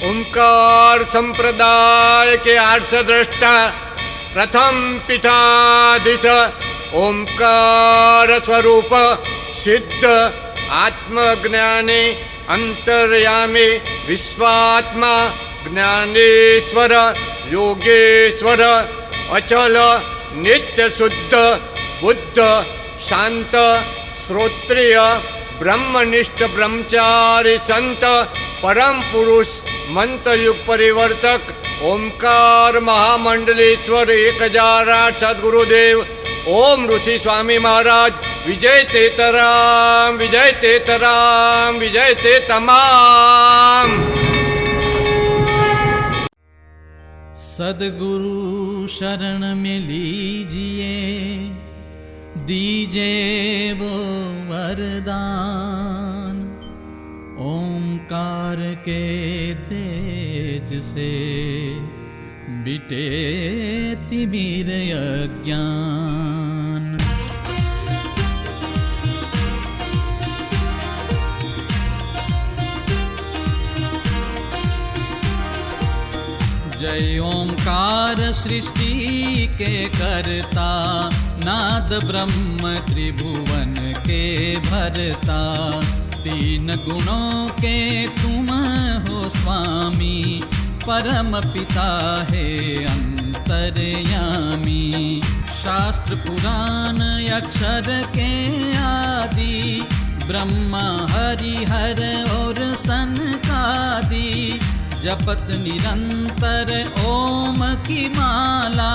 ओंकार संप्रदाय के आर्ष दृष्टा प्रथम पीठाधीश ओंकार स्वरूप सिद्ध आत्मज्ञानी अंतर्यामी विश्वात्मा ज्ञानेश्वर योगेश्वर अचल नित्य शुद्ध बुद्ध शांत श्रोत्रिय ब्रह्मनिष्ठ ब्रह्मचारी संत परम पुरुष मंत्र युग परिवर्तक ओंकार महामंडलेश्वर 1008 सद्गुरुदेव ओम ऋषि स्वामी महाराज विजय तेतराम विजय तेतराम विजय तेतमाम। सद्गुरु शरण में लीजिए दीजिए वो वरदान, ओंकार के तेज से बिटे तिमिर अज्ञान। जय ओंकार सृष्टि के करता, नाद ब्रह्म त्रिभुवन के भरता। तीन गुणों के तुम हो स्वामी, परम पिता है अंतर्यामी। शास्त्र पुराण अक्षर के आदि, ब्रह्मा हरिहर और सनकादि। जपत निरंतर ओम की माला,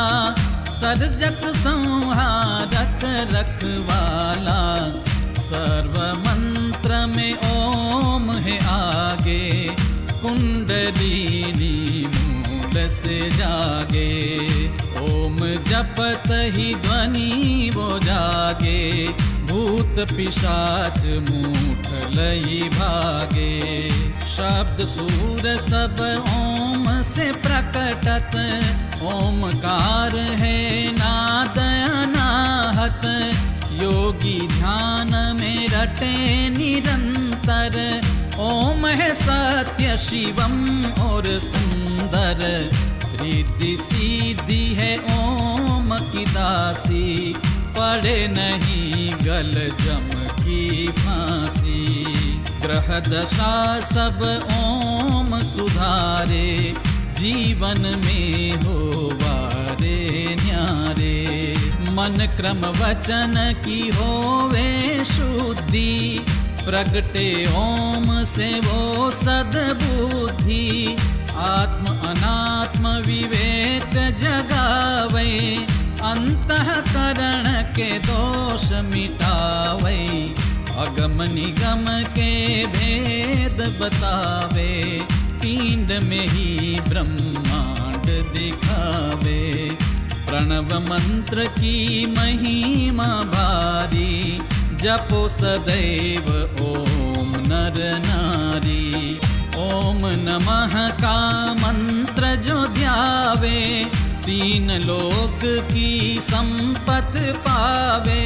सर्जक संहारक रखवाला। सर्व मंत्र में ओम है आगे, कुंडलिनी मूल से जागे। ओम जपत ही ध्वनि वो जागे, भूत पिशाच मूठ लई भागे। शब्द सूर सब ओम से प्रकटत, ओमकार है नाद अनाहत। योगी ध्यान में रटे निरंतर, ओम है सत्य शिवम और सुंदर। रिद्धि सीधी है ओम की दासी, पड़े नहीं गल जम की फांसी। ग्रह दशा सब ओम सुधारे, जीवन में हो वारे न्यारे। मन क्रम वचन की होवे शुद्धि, प्रगटे ओम से वो सद्बुद्धि। आत्म अनात्म विवेक जगावे, अंतःकरण के दोष मिटावे। अगम निगम के भेद बतावे, पिंड में ही ब्रह्मांड दिखावे। प्रणव मंत्र की महिमा भारी, जपो सदैव ओम नर नारी। ओम नमः का मंत्र जो ध्यावे, तीन लोक की संपत पावे।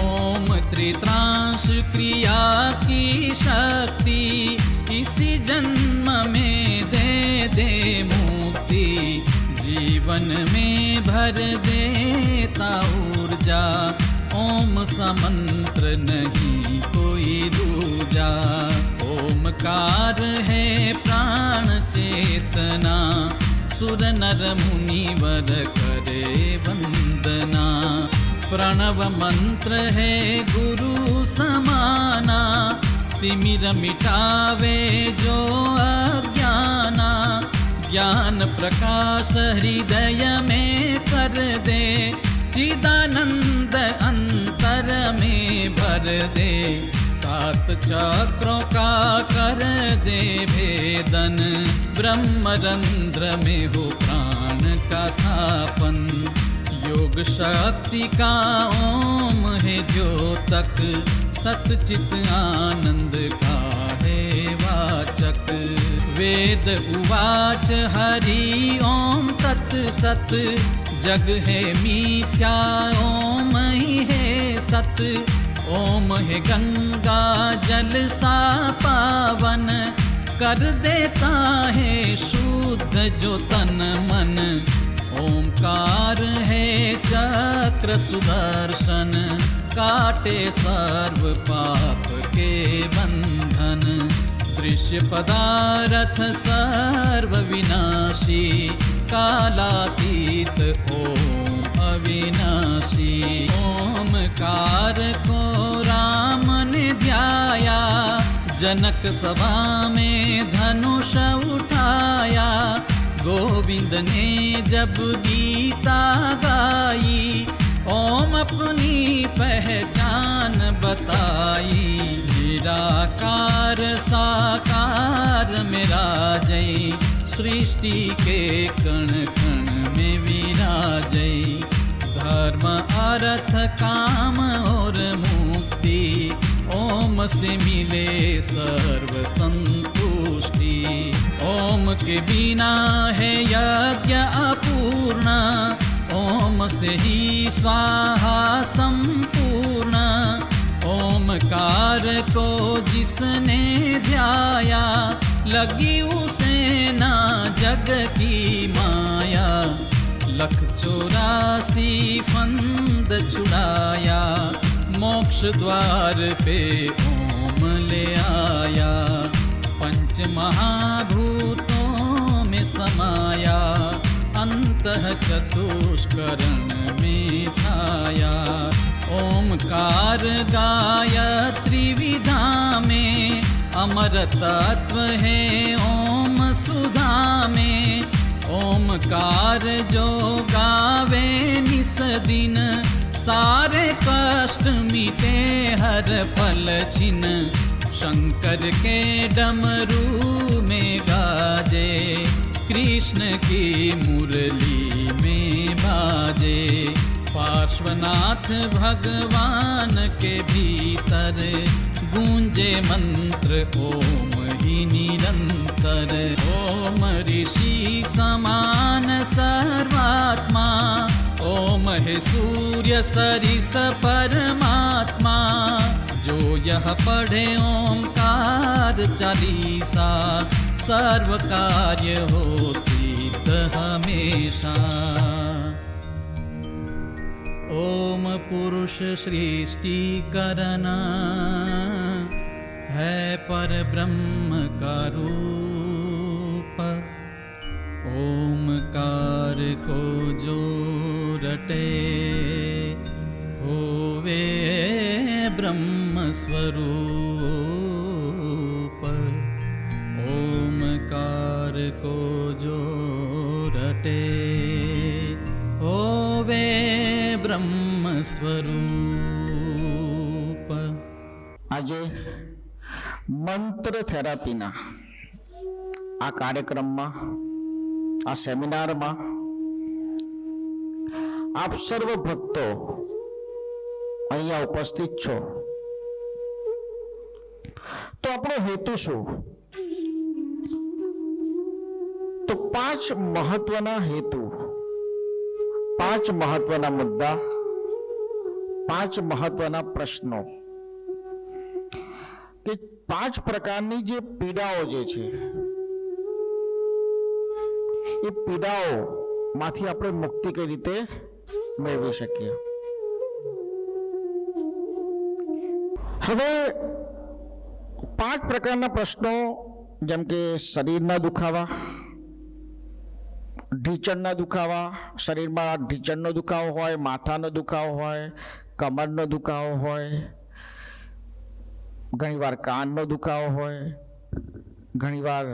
ओम त्रित्रांश क्रिया की शक्ति, इसी जन्म में दे दे मुक्ति। जीवन में भर देता ऊर्जा, ओम समंत्र नहीं कोई दूजा। ओमकार है प्राण चेतना, सुर नर मुनिवर करे वंदना। प्रणव मंत्र है गुरु समाना, तिमिर मिटावे जो अज्ञाना। ज्ञान प्रकाश हृदय में कर दे, चिदानंद अंतर में भर दे। सात चक्रों का कर दे भेदन, ब्रह्मरंध्र में हो प्राण का स्थापन। योग शक्ति का ओम है द्योतक, सतचित आनंद का है वाचक। वेद उवाच हरि ओम तत् सत, जग है मिथ्या ओम ही है सत, ओम है गंगा जल सा पावन, कर देता है शुद्ध जो तन मन। ओमकार है चक्र सुदर्शन, काटे सर्व पाप के बंधन। दृश्य पदार्थ सर्व विनाशी, कालातीत ओम अविनाशी। ओमकार को राम ने ध्याया, जनक सभा में धनुष उठाया। गोविंद ने जब गीता गाई, ओम अपनी पहचान बताई। निराकार साकार मेरा जय, सृष्टि के कण कण में विराजय। धर्म अर्थ काम और मुक्ति, ओम से मिले सर्व संतुष्टि। ओम के बिना है यज्ञ अपूर्ण, ओम से ही स्वाहा संपूर्ण। ओमकार को जिसने ध्याया, लगी उसे ना जग की माया। 184 फंद छुड़ाया, मोक्ष द्वार पे ओम ले आया। पंच महाभूतों में समाया, अंतः चतुष्करण में छाया। ओमकार गायत्री विधा में, अमर तत्व है ओम सुधा में। ओमकार जो गावे निस दिन, सारे कष्ट मिटे हर फल छिन। शंकर के डमरू में गाजे, कृष्ण की मुरली में बाजे। पार्श्वनाथ भगवान के भीतर, गूंजे मंत्र ओम ही निरंतर। ओम ऋषि समान सर्वात्मा, ओम है सूर्य सरिस परमात्मा। जो यह पढ़े ओमकार चालीसा, सर्व कार्य हो सिद्ध हमेशा। ओम पुरुष सृष्टि करना, है पर ब्रह्म का रूप। ओमकार को जो रटे, होवे ब्रह्म स्वरूप। ओमकार को जो रटे, होवे ब्रह्म स्वरूप। આજે મંત્ર થેરાપીના આ કાર્યક્રમમાં, આ સેમિનારમાં આપ સર્વ ભક્તો અહીંયા ઉપસ્થિત છો, તો આપણો હેતુ શું? તો 5 મહત્વના હેતુ, 5 મહત્વના મુદ્દા, 5 મહત્વના પ્રશ્નો કે 5 પ્રકારની જે પીડાઓ જે છે, એ પીડાઓ માંથી આપણે મુક્તિ કઈ રીતે મેળવી શકીએ? હવે 5 પ્રકારના પ્રશ્નો, જેમ કે શરીરના દુખાવા, ઢીચણના દુખાવા, શરીરમાં ઢીચણનો દુખાવો હોય, માથાનો દુખાવો હોય, કમરનો દુખાવો હોય, ઘણીવાર કાનનો દુખાવો હોય, ઘણીવાર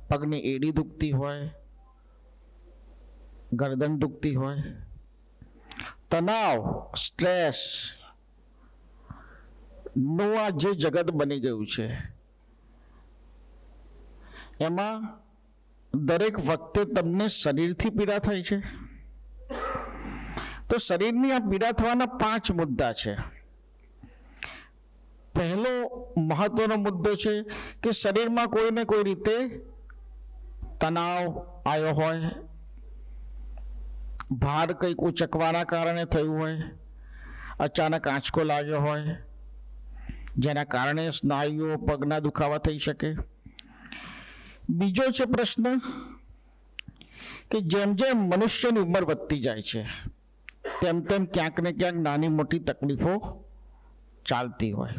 પગની એડી દુખતી હોય, ગરદન દુખતી હોય, તણાવ, સ્ટ્રેસ નું આ જે જગત બની ગયું છે, એમાં દરેક વખતે તમને શરીરથી પીડા થાય છે. તો શરીરની આ પીડા થવાના 5 મુદ્દા છે. પહેલો મહત્વનો મુદ્દો છે કે શરીરમાં કોઈને કોઈ રીતે તણાવ આવ્યો હોય, ભાર કંઈક ઉચકવાના કારણે થયું હોય, અચાનક આંચકો લાગ્યો હોય, જેના કારણે સ્નાયુઓ પગના દુખાવા થઈ શકે. બીજો છે પ્રશ્ન કે જેમ જેમ મનુષ્યની ઉંમર વધતી જાય છે તેમ તેમ ક્યાંક ને ક્યાંક નાની મોટી તકલીફો ચાલતી હોય.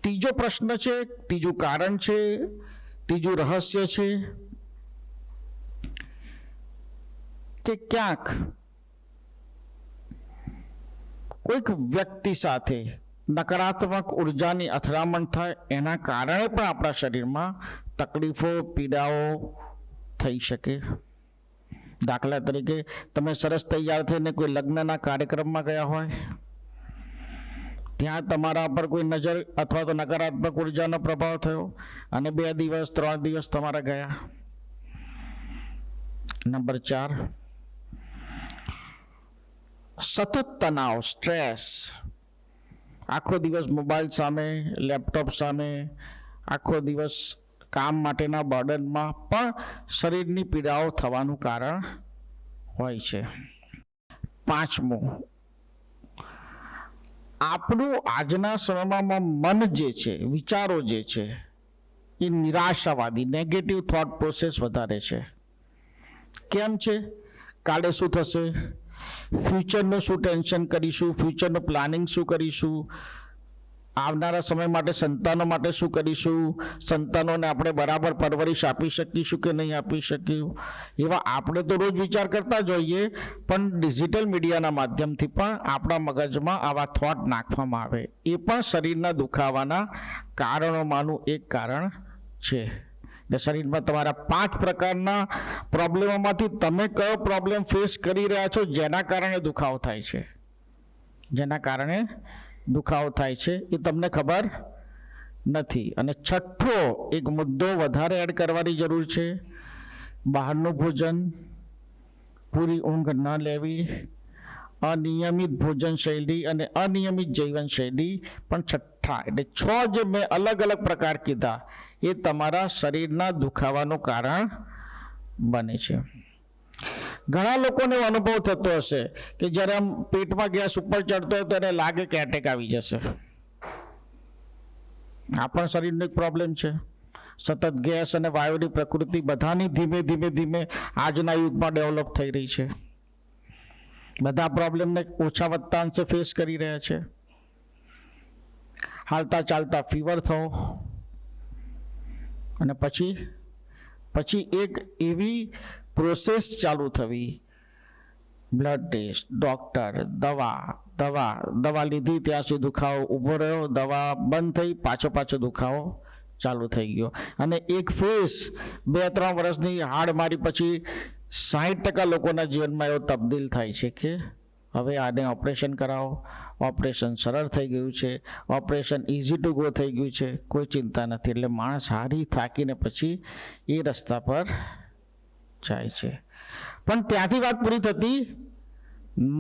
ત્રીજો પ્રશ્ન છે, ત્રીજું કારણ છે, ત્રીજું રહસ્ય છે કે ક્યાંક કોઈક વ્યક્તિ સાથે નકારાત્મક ઉર્જાની અથડામણ થાય એના કારણે પણ આપણા શરીરમાં તકલીફો, પીડાઓ થઈ શકે. દાખલા તરીકે તમે સરસ તૈયાર થઈને કોઈ લગ્નના કાર્યક્રમમાં ગયા હોય, ત્યાં તમારા પર કોઈ નજર અથવા તો નકારાત્મક ઉર્જાનો પ્રભાવ થયો અને 2 દિવસ 3 દિવસ તમારા ગયા. નંબર 4, સતત તણાવ, સ્ટ્રેસ. આખો દિવસ મોબાઈલ સામે, લેપટોપ સામે, આખો દિવસ કામ માટેના બર્ડનમાં પણ શરીરની પીડાઓ થવાનું કારણ હોય છે. 5મું, આપણું આજના સમયમાં મન જે છે, વિચારો જે છે એ નિરાશાવાદી, નેગેટિવ થોટ પ્રોસેસ વધારે છે. કેમ છે? કાલે શું થશે, ફ્યુચરનું શું ટેન્શન કરીશું, ફ્યુચરનું પ્લાનિંગ શું કરીશું, આવનારા સમય માટે સંતાનો માટે શું કરીશું, સંતાનોને આપણે બરાબર પરવરિશ આપી શકીશું કે નહીં આપી શક્યું, એવા આપણે તો રોજ વિચાર કરતા જ હોઈએ, પણ ડિજિટલ મીડિયાના માધ્યમથી પણ આપણા મગજમાં આવા થોટ નાખવામાં આવે, એ પણ શરીરના દુખાવાના કારણોમાંનું એક કારણ છે. એટલે શરીરમાં તમારા 5 પ્રકારના પ્રોબ્લેમોમાંથી તમે કયો પ્રોબ્લેમ ફેસ કરી રહ્યા છો જેના કારણે દુખાવો થાય છે, જેના કારણે દુખાવો થાય છે એ તમને ખબર નથી. અને 6થો એક મુદ્દો વધારે એડ કરવાની જરૂર છે, બહારનું ભોજન, પૂરી ઊંઘ ન લેવી, અનિયમિત ભોજનશૈલી અને અનિયમિત જીવનશૈલી પણ 6થા. એટલે 6 જે મેં અલગ અલગ પ્રકાર કીધા એ તમારા શરીરના દુખાવાનું કારણ બને છે. ઘણા લોકોને એવો અનુભવ થતો હશે કે જ્યારે આમ પેટમાં ગેસ ઉપર ચડતો હોય તો એને લાગે કે એટેક આવી જશે. આ પણ શરીરનો એક પ્રોબ્લેમ છે. સતત ગેસ અને વાયુની પ્રકૃતિ બધાની ધીમે ધીમે ધીમે આજના યુગમાં ડેવલપ થઈ રહી છે. બધા પ્રોબ્લેમને ઓછા વધતા અંશે ફેસ કરી રહ્યા છે. હાલતા ચાલતા ફીવર થવો અને પછી એક એવી પ્રોસેસ ચાલુ થવી, બ્લડ ટેસ્ટ, ડૉક્ટર, દવા લીધી ત્યાં સુધી દુખાવો ઊભો રહ્યો, દવા બંધ થઈ, પાછો દુખાવો ચાલુ થઈ ગયો. અને એક ફેસ 2-3 વર્ષની હાડ મારી પછી 60% લોકોના જીવનમાં એવો તબદીલ થાય છે કે હવે આને ઓપરેશન કરાવો, ઓપરેશન સરળ થઈ ગયું છે, ઓપરેશન ઇઝી ટુ ગો થઈ ગયું છે, કોઈ ચિંતા નથી. એટલે માણસ હારી થાકીને પછી એ રસ્તા પર જાય છે. પણ ત્યાંથી વાત પૂરી થતી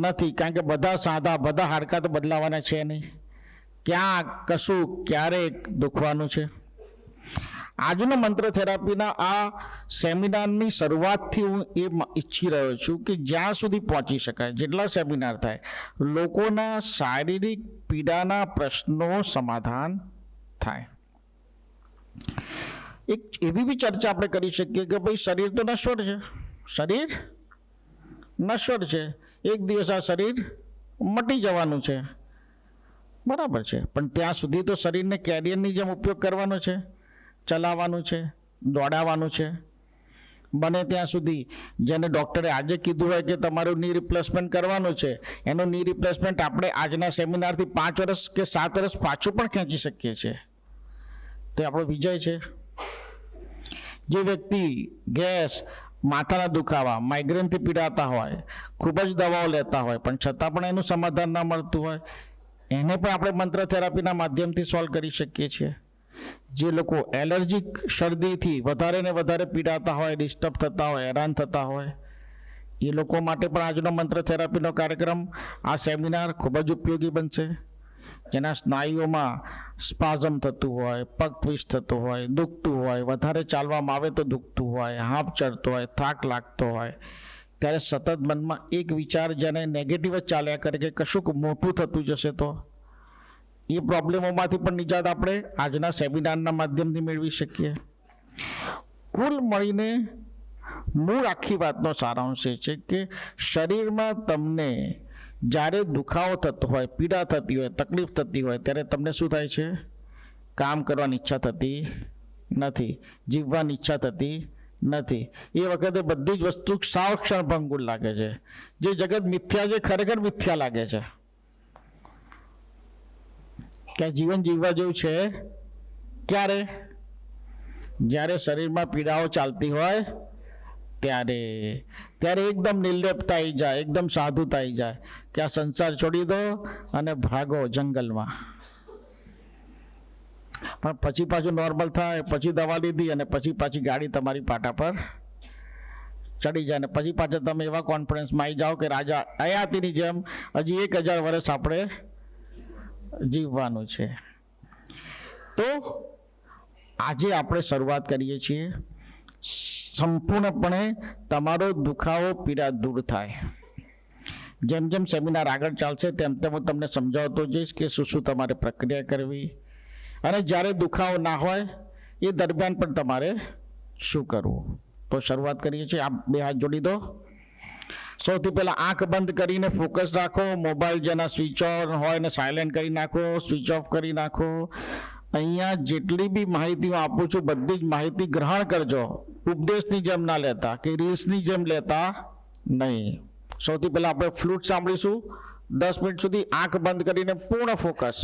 નથી, કારણ કે બધા સાદા, બધા હાડકાં તો બદલાવાના છે નહીં. ક્યાં કશું ક્યારેક દુખવાનું છે. આજનો મંત્ર થેરાપીના આ સેમિનારની શરૂઆતથી હું એ ઈચ્છી રહ્યો છું કે જ્યાં સુધી પહોંચી શકાય, જેટલા સેમિનાર થાય, લોકોના શારીરિક પીડાના પ્રશ્નો સમાધાન થાય. એક એવી બી ચર્ચા આપણે કરી શકીએ કે ભાઈ શરીર તો નશ્વર છે, શરીર નશ્વર છે, એક દિવસ આ શરીર મટી જવાનું છે, બરાબર છે. પણ ત્યાં સુધી તો શરીરને કેરિયરની જેમ ઉપયોગ કરવાનો છે, ચલાવવાનું છે, દોડાવવાનું છે. બને ત્યાં સુધી જેને ડૉક્ટરે આજે કીધું હોય કે તમારું ની રિપ્લેસમેન્ટ કરવાનું છે, એનું ની રિપ્લેસમેન્ટ આપણે આજના સેમિનારથી 5 વર્ષ કે 7 વર્ષ પાછું પણ ખેંચી શકીએ છીએ. તો આપણો વિજય છે. જે વ્યક્તિ ગેસ, માથાના દુખાવા, માઇગ્રેનથી પીડાતા હોય, ખૂબ જ દવાઓ લેતા હોય પણ છતાં પણ એનું સમાધાન ના મળતું હોય, એને પણ આપણે મંત્ર થેરાપીના માધ્યમથી સોલ્વ કરી શકીએ છીએ. જે લોકો એલર્જીક શરદીથી વધારે ને વધારે પીડાતા હોય, ડિસ્ટર્બ થતા હોય, હેરાન થતા હોય, એ લોકો માટે પણ આજનો મંત્ર થેરાપીનો કાર્યક્રમ, આ સેમિનાર ખૂબ જ ઉપયોગી બનશે. જેના સ્નાયુઓમાં સ્પાઝમ થતું હોય, પગ ટ્વિસ્ટ થતો હોય, દુખતું હોય, વધારે ચાલવામાં આવે તો દુખતું હોય, હાંફ ચડતો હોય, થાક લાગતો હોય, ત્યારે સતત મનમાં એક વિચાર જેને નેગેટિવ જ ચાલ્યા કરે કે કશુંક મોટું થતું જશે તો એ પ્રોબ્લેમોમાંથી પણ નિજાત આપણે આજના સેમિનારના માધ્યમથી મેળવી શકીએ. કુલ મળીને મૂળ આખી વાતનો સારાંશ એ છે કે શરીરમાં તમને જ્યારે દુખાવો થતો હોય, પીડા થતી હોય, તકલીફ થતી હોય ત્યારે તમને શું થાય છે? કામ કરવાની ઈચ્છા થતી નથી, જીવવાની ઈચ્છા થતી નથી. એ વખતે બધી જ વસ્તુ સાવ ક્ષણભંગુર લાગે છે. જે જગત મિથ્યા છે ખરેખર મિથ્યા લાગે છે. કે જીવન જીવવા જેવું છે ક્યારે? જ્યારે શરીરમાં પીડાઓ ચાલતી હોય ત્યારે એકદમ નિર્લેપતા આવી જાય, એકદમ સાધુતા આવી જાય કે આ સંસાર છોડી દો અને ભાગો જંગલમાં. પણ પછી પાછું નોર્મલ થાય, પછી દવા લીધી અને પછી પાછી ગાડી તમારી પાટા પર ચડી જાય ને પછી પાછા તમે એવા કોન્ફિડન્સમાં આવી જાઓ કે રાજા હયાતીની જેમ હજી 1000 વર્ષ આપણે જીવવાનું છે. તો આજે આપણે શરૂઆત કરીએ છીએ સંપૂર્ણપણે તમારો દુખાવો, પીડા દૂર થાય. જેમ જેમ સેમિનાર આગળ ચાલશે તેમ તેમ હું તમને સમજાવતો જઈશ કે શું શું તમારે પ્રક્રિયા કરવી અને જ્યારે દુખાવો ના હોય એ દરમિયાન પણ તમારે શું કરવું. તો શરૂઆત કરીએ છીએ. આપ 2 હાથ જોડી દો. સૌથી પહેલાં આંખ બંધ કરીને ફોકસ રાખો. મોબાઈલ જેના સ્વિચ ઓન હોય ને સાયલેન્ટ કરી નાખો, સ્વિચ ઓફ કરી નાખો. અહીંયા જેટલી બી માહિતી હું આપું છું બધી જ માહિતી ગ્રહણ કરજો. ઉપદેશની જેમ ના લેતા કે રીલ્સની જેમ લેતા નહીં. સૌથી પહેલાં આપણે ફ્લૂટ સાંભળીશું. 10 મિનિટ સુધી આંખ બંધ કરીને પૂર્ણ ફોકસ.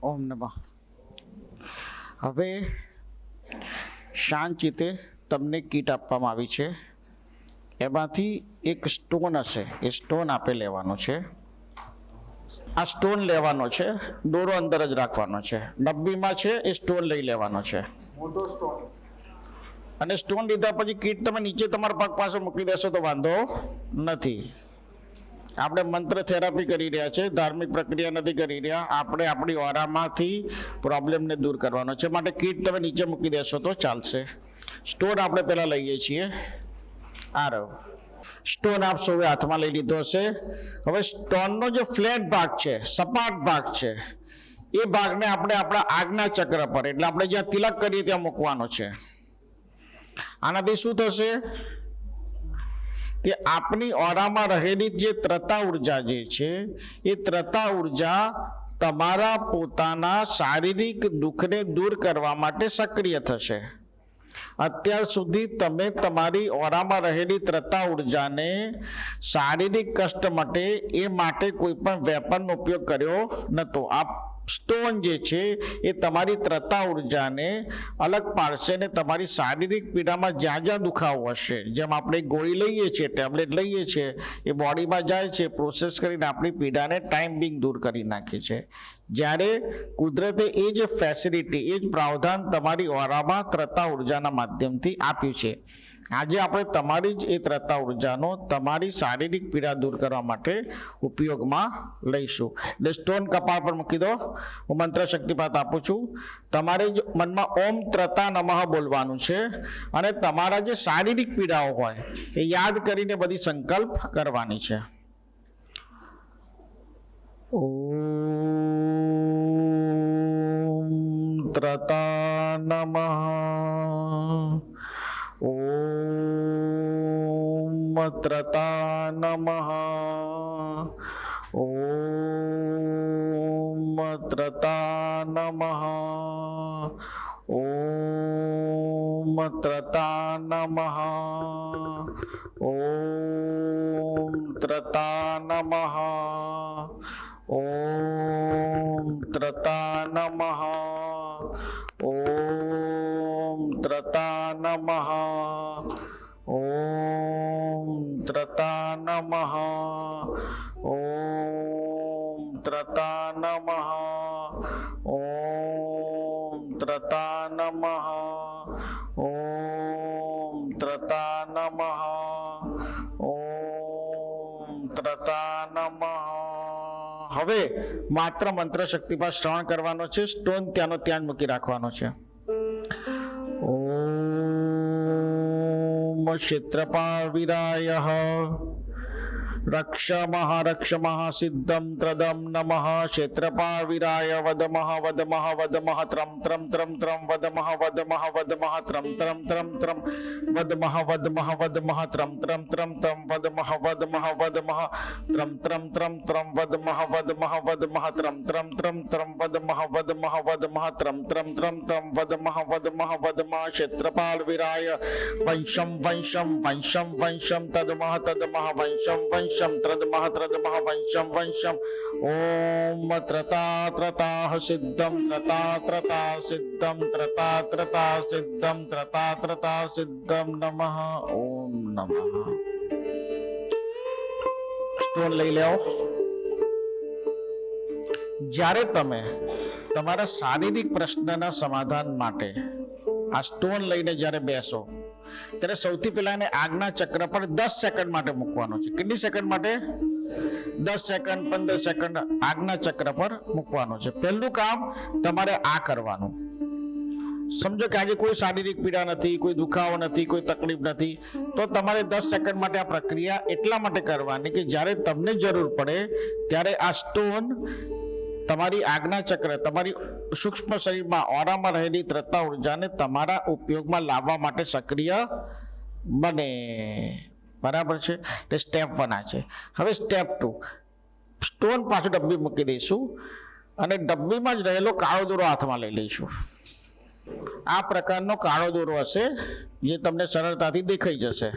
ઓમ નમઃ. હવે શાંત ચિત્તે તમને કીટ આપવામાં આવી છે, એમાંથી એક સ્ટોન હશે, એ સ્ટોન આપે લેવાનો છે. આ સ્ટોન લેવાનો છે, દોરો અંદર જ રાખવાનો છે, ડબ્બીમાં છે એ સ્ટોન લઈ લેવાનો છે. અને સ્ટોન લીધા પછી કીટ તમે નીચે તમારા પગ પાસે મૂકી દેશો તો વાંધો નથી. આપણે મંત્ર થેરાપી કરી રહ્યા છે, ધાર્મિક પ્રક્રિયા નથી કરી રહ્યા. આપણે આપણી ઓરામાંથી પ્રોબ્લેમને દૂર કરવાનો છે, માટે કીટ તમે નીચે મૂકી દેશો તો ચાલશે. સ્ટોન આપણે પહેલા લઈએ છીએ. આ રહ્યો સ્ટોન, આપ સૌએ હાથમાં લઈ લીધો હશે. હવે સ્ટોનનો જે ફ્લેટ ભાગ છે, સપાટ ભાગ છે, એ ભાગને આપણે આપણા આજ્ઞા ચક્ર પર, એટલે આપણે જ્યાં તિલક કરીએ ત્યાં મૂકવાનો છે. આનાથી શું થશે કે આપની ઓરામાં રહેલી જે ત્રતા ઉર્જા જે છે, એ ત્રતા ઉર્જા તમારા પોતાના શારીરિક દુઃખને દૂર કરવા માટે સક્રિય થશે. અત્યાર સુધી તમે તમારી ઓરામાં રહેલી ત્રતા ઉર્જાને શારીરિક કષ્ટ માટે એ માટે કોઈ પણ વેપનનો ઉપયોગ કર્યો નહોતો. આ સ્ટોન જે છે એ તમારી ત્રતા ઉર્જાને અલગ પાડશે ને તમારી શારીરિક પીડામાં જ્યાં જ્યાં દુખાવો હશે, જેમ આપણે ગોળી લઈએ છીએ, ટેબ્લેટ લઈએ છીએ, એ બોડીમાં જાય છે, પ્રોસેસ કરીને આપણી પીડાને ટાઈમ બિંગ દૂર કરી નાખે છે. જ્યારે કુદરતે એ જ ફેસિલિટી, એ જ પ્રાવધાન તમારી ઓરામાં ત્રતા ઉર્જાના માધ્યમથી આપ્યું છે. આજે આપણે તમારી જ એ ત્રતા ઉર્જાનો તમારી શારીરિક પીડા દૂર કરવા માટે ઉપયોગમાં લઈશું. એટલે સ્ટોન કપાળ પર મૂકી દો. હું મંત્ર શક્તિપાત આપું છું. તમારે જ મનમાં ઓમ ત્રતા નમઃ બોલવાનું છે, અને તમારા જે શારીરિક પીડાઓ હોય એ યાદ કરીને બધી સંકલ્પ કરવાની છે. ઓમ ત્રતા નમઃ. ઓમ ત્રતા નમઃ. ઓમ ત્રતા નમઃ. ઓમ ત્રતા નમઃ. ઓમ ત્રતા નમઃ. ઓમ ત્રતા નમઃ. ઓમ ત્રતા નમઃ. ઓમ ત્રતા નમઃ. ઓમ ત્રતા નમઃ. ઓમ ત્રતા નમઃ. ઓમ ત્રતા નમઃ. ઓમ ત્રતા નમઃ. હવે માત્ર મંત્ર શક્તિપાત શ્રવણ કરવાનો છે. સ્ટોન ત્યાંનો ત્યાં જ મૂકી રાખવાનો છે. ઓમ ક્ષેત્રપાળ વીરાય રક્ષમઃ રક્ષમઃ સિદ્ધમ ત્રદમ નમઃ. ક્ષેત્રપાળ વીરાય વદમઃ વદમઃ વદમઃ ત્રમ ત્રમ ત્રમ ત્રમ વદમઃ વદમઃ વદમઃ ત્રમ ત્રમ ત્રમ ત્રમ વદમઃ વદમઃ વદમઃ ત્રમ ત્રમ ત્રમ ત્રમ વદમઃ વદમઃ વદમઃ ત્રમ ત્રમ ત્રમ ત્રમ વદમઃ વદમઃ વદમઃ ત્રમ ત્રમ ત્રમ ત્રમ વદમઃ વદમઃ વદમઃ ત્રમ ત્રમ ત્રમ ત્રમ વદમઃ વદમઃ વદમઃ. ક્ષેત્રપાળ વીરાય વંશમ વંશમ વંશમ વંશમ તદમઃ તદમઃ વંશમ વંશમ ત્રદમઃ ત્રદમઃ વંશમ વંશમ. ઓમ ત્રતા ત્રતા સિદ્ધમ ત્રતા ત્રતા સિદ્ધમ ત્રતા ત્રતા સિદ્ધમ ત્રતા ત્રતા સિદ્ધમ નમઃ. ઓમ નમઃ. સ્ટોન લઈ લેવો. જ્યારે તમે તમારા શારીરિક પ્રશ્નના સમાધાન માટે આ સ્ટોન લઈને જ્યારે બેસો ત્યારે સૌથી પહેલા એને આજ્ઞા ચક્ર પર 10 સેકન્ડ માટે મૂકવાનો છે. કેટલી સેકન્ડ માટે? 10 સેકન્ડ, 15 સેકન્ડ આજ્ઞા ચક્ર પર મૂકવાનો છે. પહેલું કામ તમારે આ કરવાનું. સમજો કે આજે કોઈ શારીરિક પીડા નથી, કોઈ દુખાવો નથી, કોઈ તકલીફ નથી, તો તમારે 10 સેકન્ડ માટે આ પ્રક્રિયા એટલા માટે કરવાની કે જ્યારે તમને જરૂર પડે ત્યારે આ સ્ટોન તમારી આજ્ઞા ચક્ર, તમારી સૂક્ષ્મ શરીરમાં ઓરામાં રહેલી ત્રતા ઉર્જાને તમારા ઉપયોગમાં લાવવા માટે સક્રિય બને. બરાબર છે? એટલે સ્ટેપ 1 આ છે. હવે સ્ટેપ 2, સ્ટોન પાછું ડબ્બી મૂકી દઈશું અને ડબ્બીમાં જ રહેલો કાળો દોરો હાથમાં લઈ લઈશું. આ પ્રકારનો કાળો દોરો હશે જે તમને સરળતાથી દેખાઈ જશે.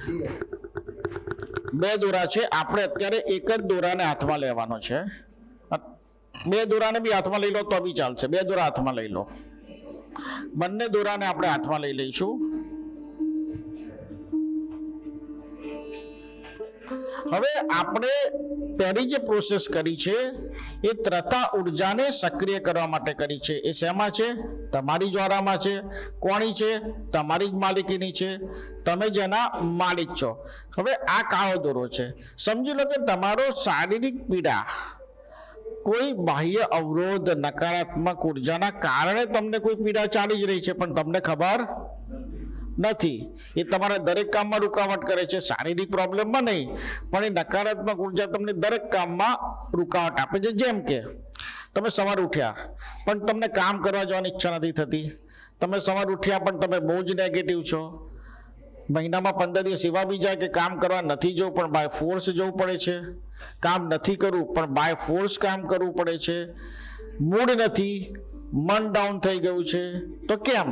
2 દોરા છે. આપણે અત્યારે એક જ દોરાને હાથમાં લેવાનો છે. 2 દોરાને બી હાથમાં લઈ લો તો બી ચાલશે. 2 દોરા હાથમાં લઈ લો. બંને દોરાને આપણે હાથમાં લઈ લઈશું. હવે આપણે પહેલી જે પ્રોસેસ કરી છે એ ત્રતા ઉર્જાને સક્રિય કરવા માટે કરી છે. એ શેમાં છે? તમારી જ્વારામાં છે. કોની છે? તમારી જ માલિકીની છે. તમે જેના માલિક છો. હવે આ કાળો દોરો છે. સમજી લો કે તમારો શારીરિક પીડા કોઈ બાહ્ય અવરોધ, નકારાત્મક ઉર્જાના કારણે તમને કોઈ પીડા ચાલી જ રહી છે પણ તમને ખબર નથી. એ તમારા દરેક કામમાં રૂકાવટ કરે છે. શારીરિક પ્રોબ્લેમમાં નહીં, પણ એ નકારાત્મક ઉર્જા તમને દરેક કામમાં રૂકાવટ આપે છે. જેમ કે તમે સવારે ઉઠ્યા પણ તમને કામ કરવા જવાની ઈચ્છા નથી થતી. તમે સવારે ઉઠ્યા પણ તમે બહુ જ નેગેટિવ છો. મહિનામાં 15 દિવસ એવા બી જાય કે કામ કરવા નથી જવું પણ બાય ફોર્સ જવું પડે છે. કામ નથી કરવું પણ બાય ફોર્સ કામ કરવું પડે છે. મૂડ નથી, મન ડાઉન થઈ ગયું છે. તો કેમ?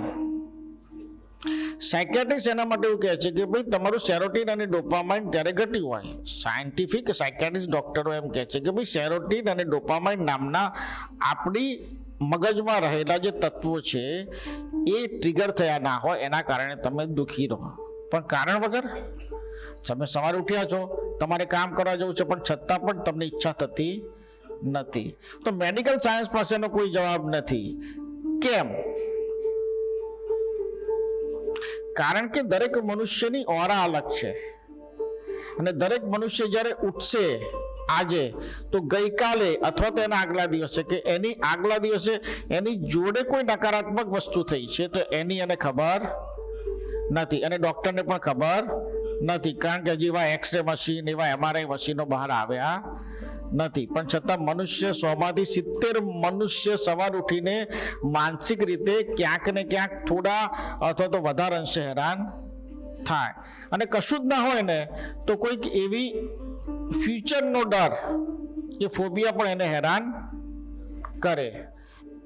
સાયકેટ્રિસ્ટ એના માટે એવું કહે છે કે ભાઈ તમારું સેરોટીન અને ડોપામાઇન ત્યારે ઘટ્યું હોય. સાયન્ટિફિક સાયકેટ્રિસ્ટ ડોક્ટરો એમ કહે છે કે ભાઈ સેરોટીન અને ડોપામાઇન નામના આપણી મગજમાં રહેલા જે તત્વો છે એ ટ્રિગર થયા ના હોય એના કારણે તમે દુઃખી રહો. પણ કારણ વગર તમે સવારે ઉઠ્યા છો, તમારે કામ કરવા જવું છે પણ છતાં પણ તમને ઈચ્છા થતી નથી. તો મેડિકલ સાયન્સ પાસેનો કોઈ જવાબ નથી. કેમ? કારણ કે દરેક મનુષ્યની ઓરા અલગ છે અને દરેક મનુષ્ય જ્યારે ઉઠશે આજે તો ગઈકાલે અથવા તો એના આગલા દિવસે કે એની આગલા દિવસે એની જોડે કોઈ નકારાત્મક વસ્તુ થઈ છે તો એની એને ખબર નથી અને ડૉક્ટરને પણ ખબર નથી. કારણ કે હજી એવા એક્સરે મશીન, એવા MRI મશીનો બહાર આવ્યા નથી. પણ છતાં મનુષ્ય 100માંથી 70 મનુષ્ય સવાર ઉઠીને માનસિક રીતે ક્યાંક ને ક્યાંક થોડા અથવા તો વધારે અંશે હેરાન થાય. અને કશું જ ના હોય ને તો કોઈક એવી ફ્યુચરનો ડર કે ફોબિયા પણ એને હેરાન કરે.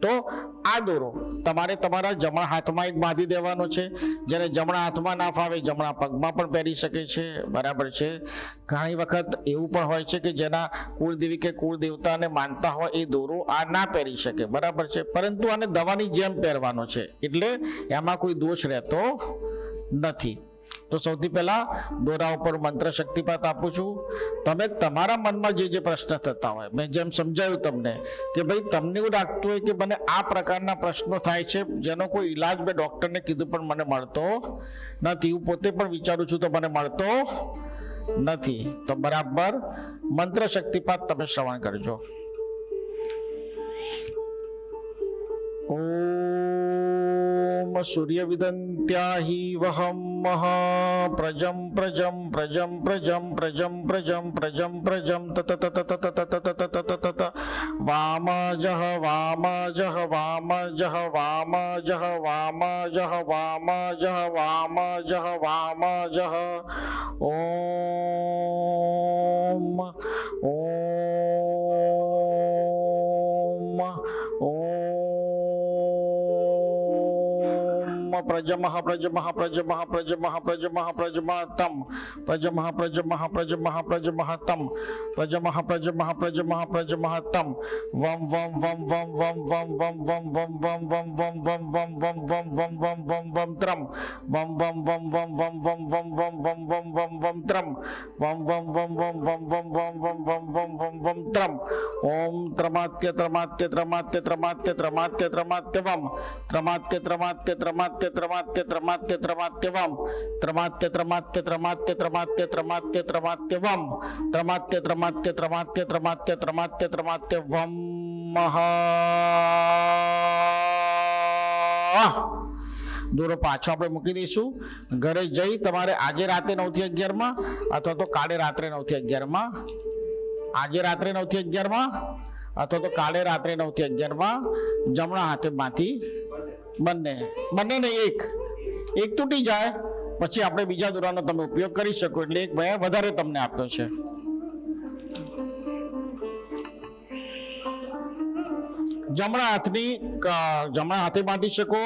તો આ દોરો તમારે તમારા જમણા હાથમાં એક બાંધી દેવાનો છે. જ્યારે જમણા હાથમાં ના ફાવે જમણા પગમાં પણ પહેરી શકે છે. બરાબર છે? ઘણી વખત એવું પણ હોય છે કે જેના કુળદેવી કે કુળદેવતાને માનતા હોય એ દોરો આ ના પહેરી શકે. બરાબર છે? પરંતુ આને દવાની જેમ પહેરવાનો છે એટલે એમાં કોઈ દોષ રહેતો નથી. તો સૌથી પહેલા દોરા ઉપર મંત્ર શક્તિપાત આપું છું. તમે તમારા મનમાં જે પ્રશ્ન થતા હોય, મેં જેમ સમજાવ્યું તમને કે ભાઈ તમને એવું લાગતું હોય કે મને આ પ્રકારના પ્રશ્નો થાય છે જેનો કોઈ ઈલાજ મેં ડૉક્ટરને કીધું પણ મને મળતો નથી, હું પોતે પણ વિચારું છું તો મને મળતો નથી, તો બરાબર મંત્ર શક્તિપાત તમે શ્રવણ કરજો. ઓમ સૂર્ય વિદંત્યાહિ વહમ મહા પ્રજમ પ્રજમ પ્રજમ પ્રજમ પ્રજમ પ્રજમ પ્રજમ પ્રજમ તત તત તત તત તત તત વામજઃ વામજઃ વામજઃ વામજઃ વામજઃ વામજઃ વામજઃ વામજઃ ઓમ પ્રજમઃ પ્રજમઃ પ્રજમઃ પ્રજમઃ પ્રજમઃ પ્રજમઃ પ્રજમઃ પ્રજમઃ પ્રજમઃ પ્રજમઃ તમ પ્રજમઃ પ્રજમઃ પ્રજમઃ પ્રજમઃ તમ વમ વમ વમ વમ વમ વમ વમ વમ વમ વમ વમ વમ વમ વમ વમ વમ વમ વમ વમ ત્રમ વમ વમ વમ વમ વમ વમ વમ વમ વમ વમ વમ વમ ત્રમ વમ વમ વમ વમ વમ વમ વમ વમ વમ વમ વમ વમ ત્રમ ઓમ ત્રમાત્ય ત્રમાત્ય ત્રમાત્ય ત્રમાત્ય ત્રમાત્ય ત્રમાત્ય વમ ત્રમાત્ય ત્રમાત્ય ત્રમાત્ય ત્રમાત્ય ત્રમાત્ય ત્રમાત્યવમ ત્રમાત્ય ત્રમાત્ય ત્રમાત્ય ત્રમાત્ય ત્રમાત્ય ત્રમાત્યવમ ત્રમાત્ય ત્રમાત્ય ત્રમાત્ય ત્રમાત્ય ત્રમાત્ય ત્રમાત્યવમ મહા દોરો પાછો આપણે મૂકી દઈશું. ઘરે જઈ તમારે આજે રાતે 9 થી 11 માં અથવા તો કાલે રાત્રે 9 થી 11 માં, આજે રાત્રે 9 થી 11 માં અથવા તો કાલે રાત્રે 9 થી 11 માં જમણા હાથેમાંથી બંને ને એક તૂટી જાય પછી આપણે બીજા દોરાનો તમે ઉપયોગ કરી શકો. એટલે એક મેં વધારે તમને આપ્યો છે. જમણા હાથે બાંધી શકો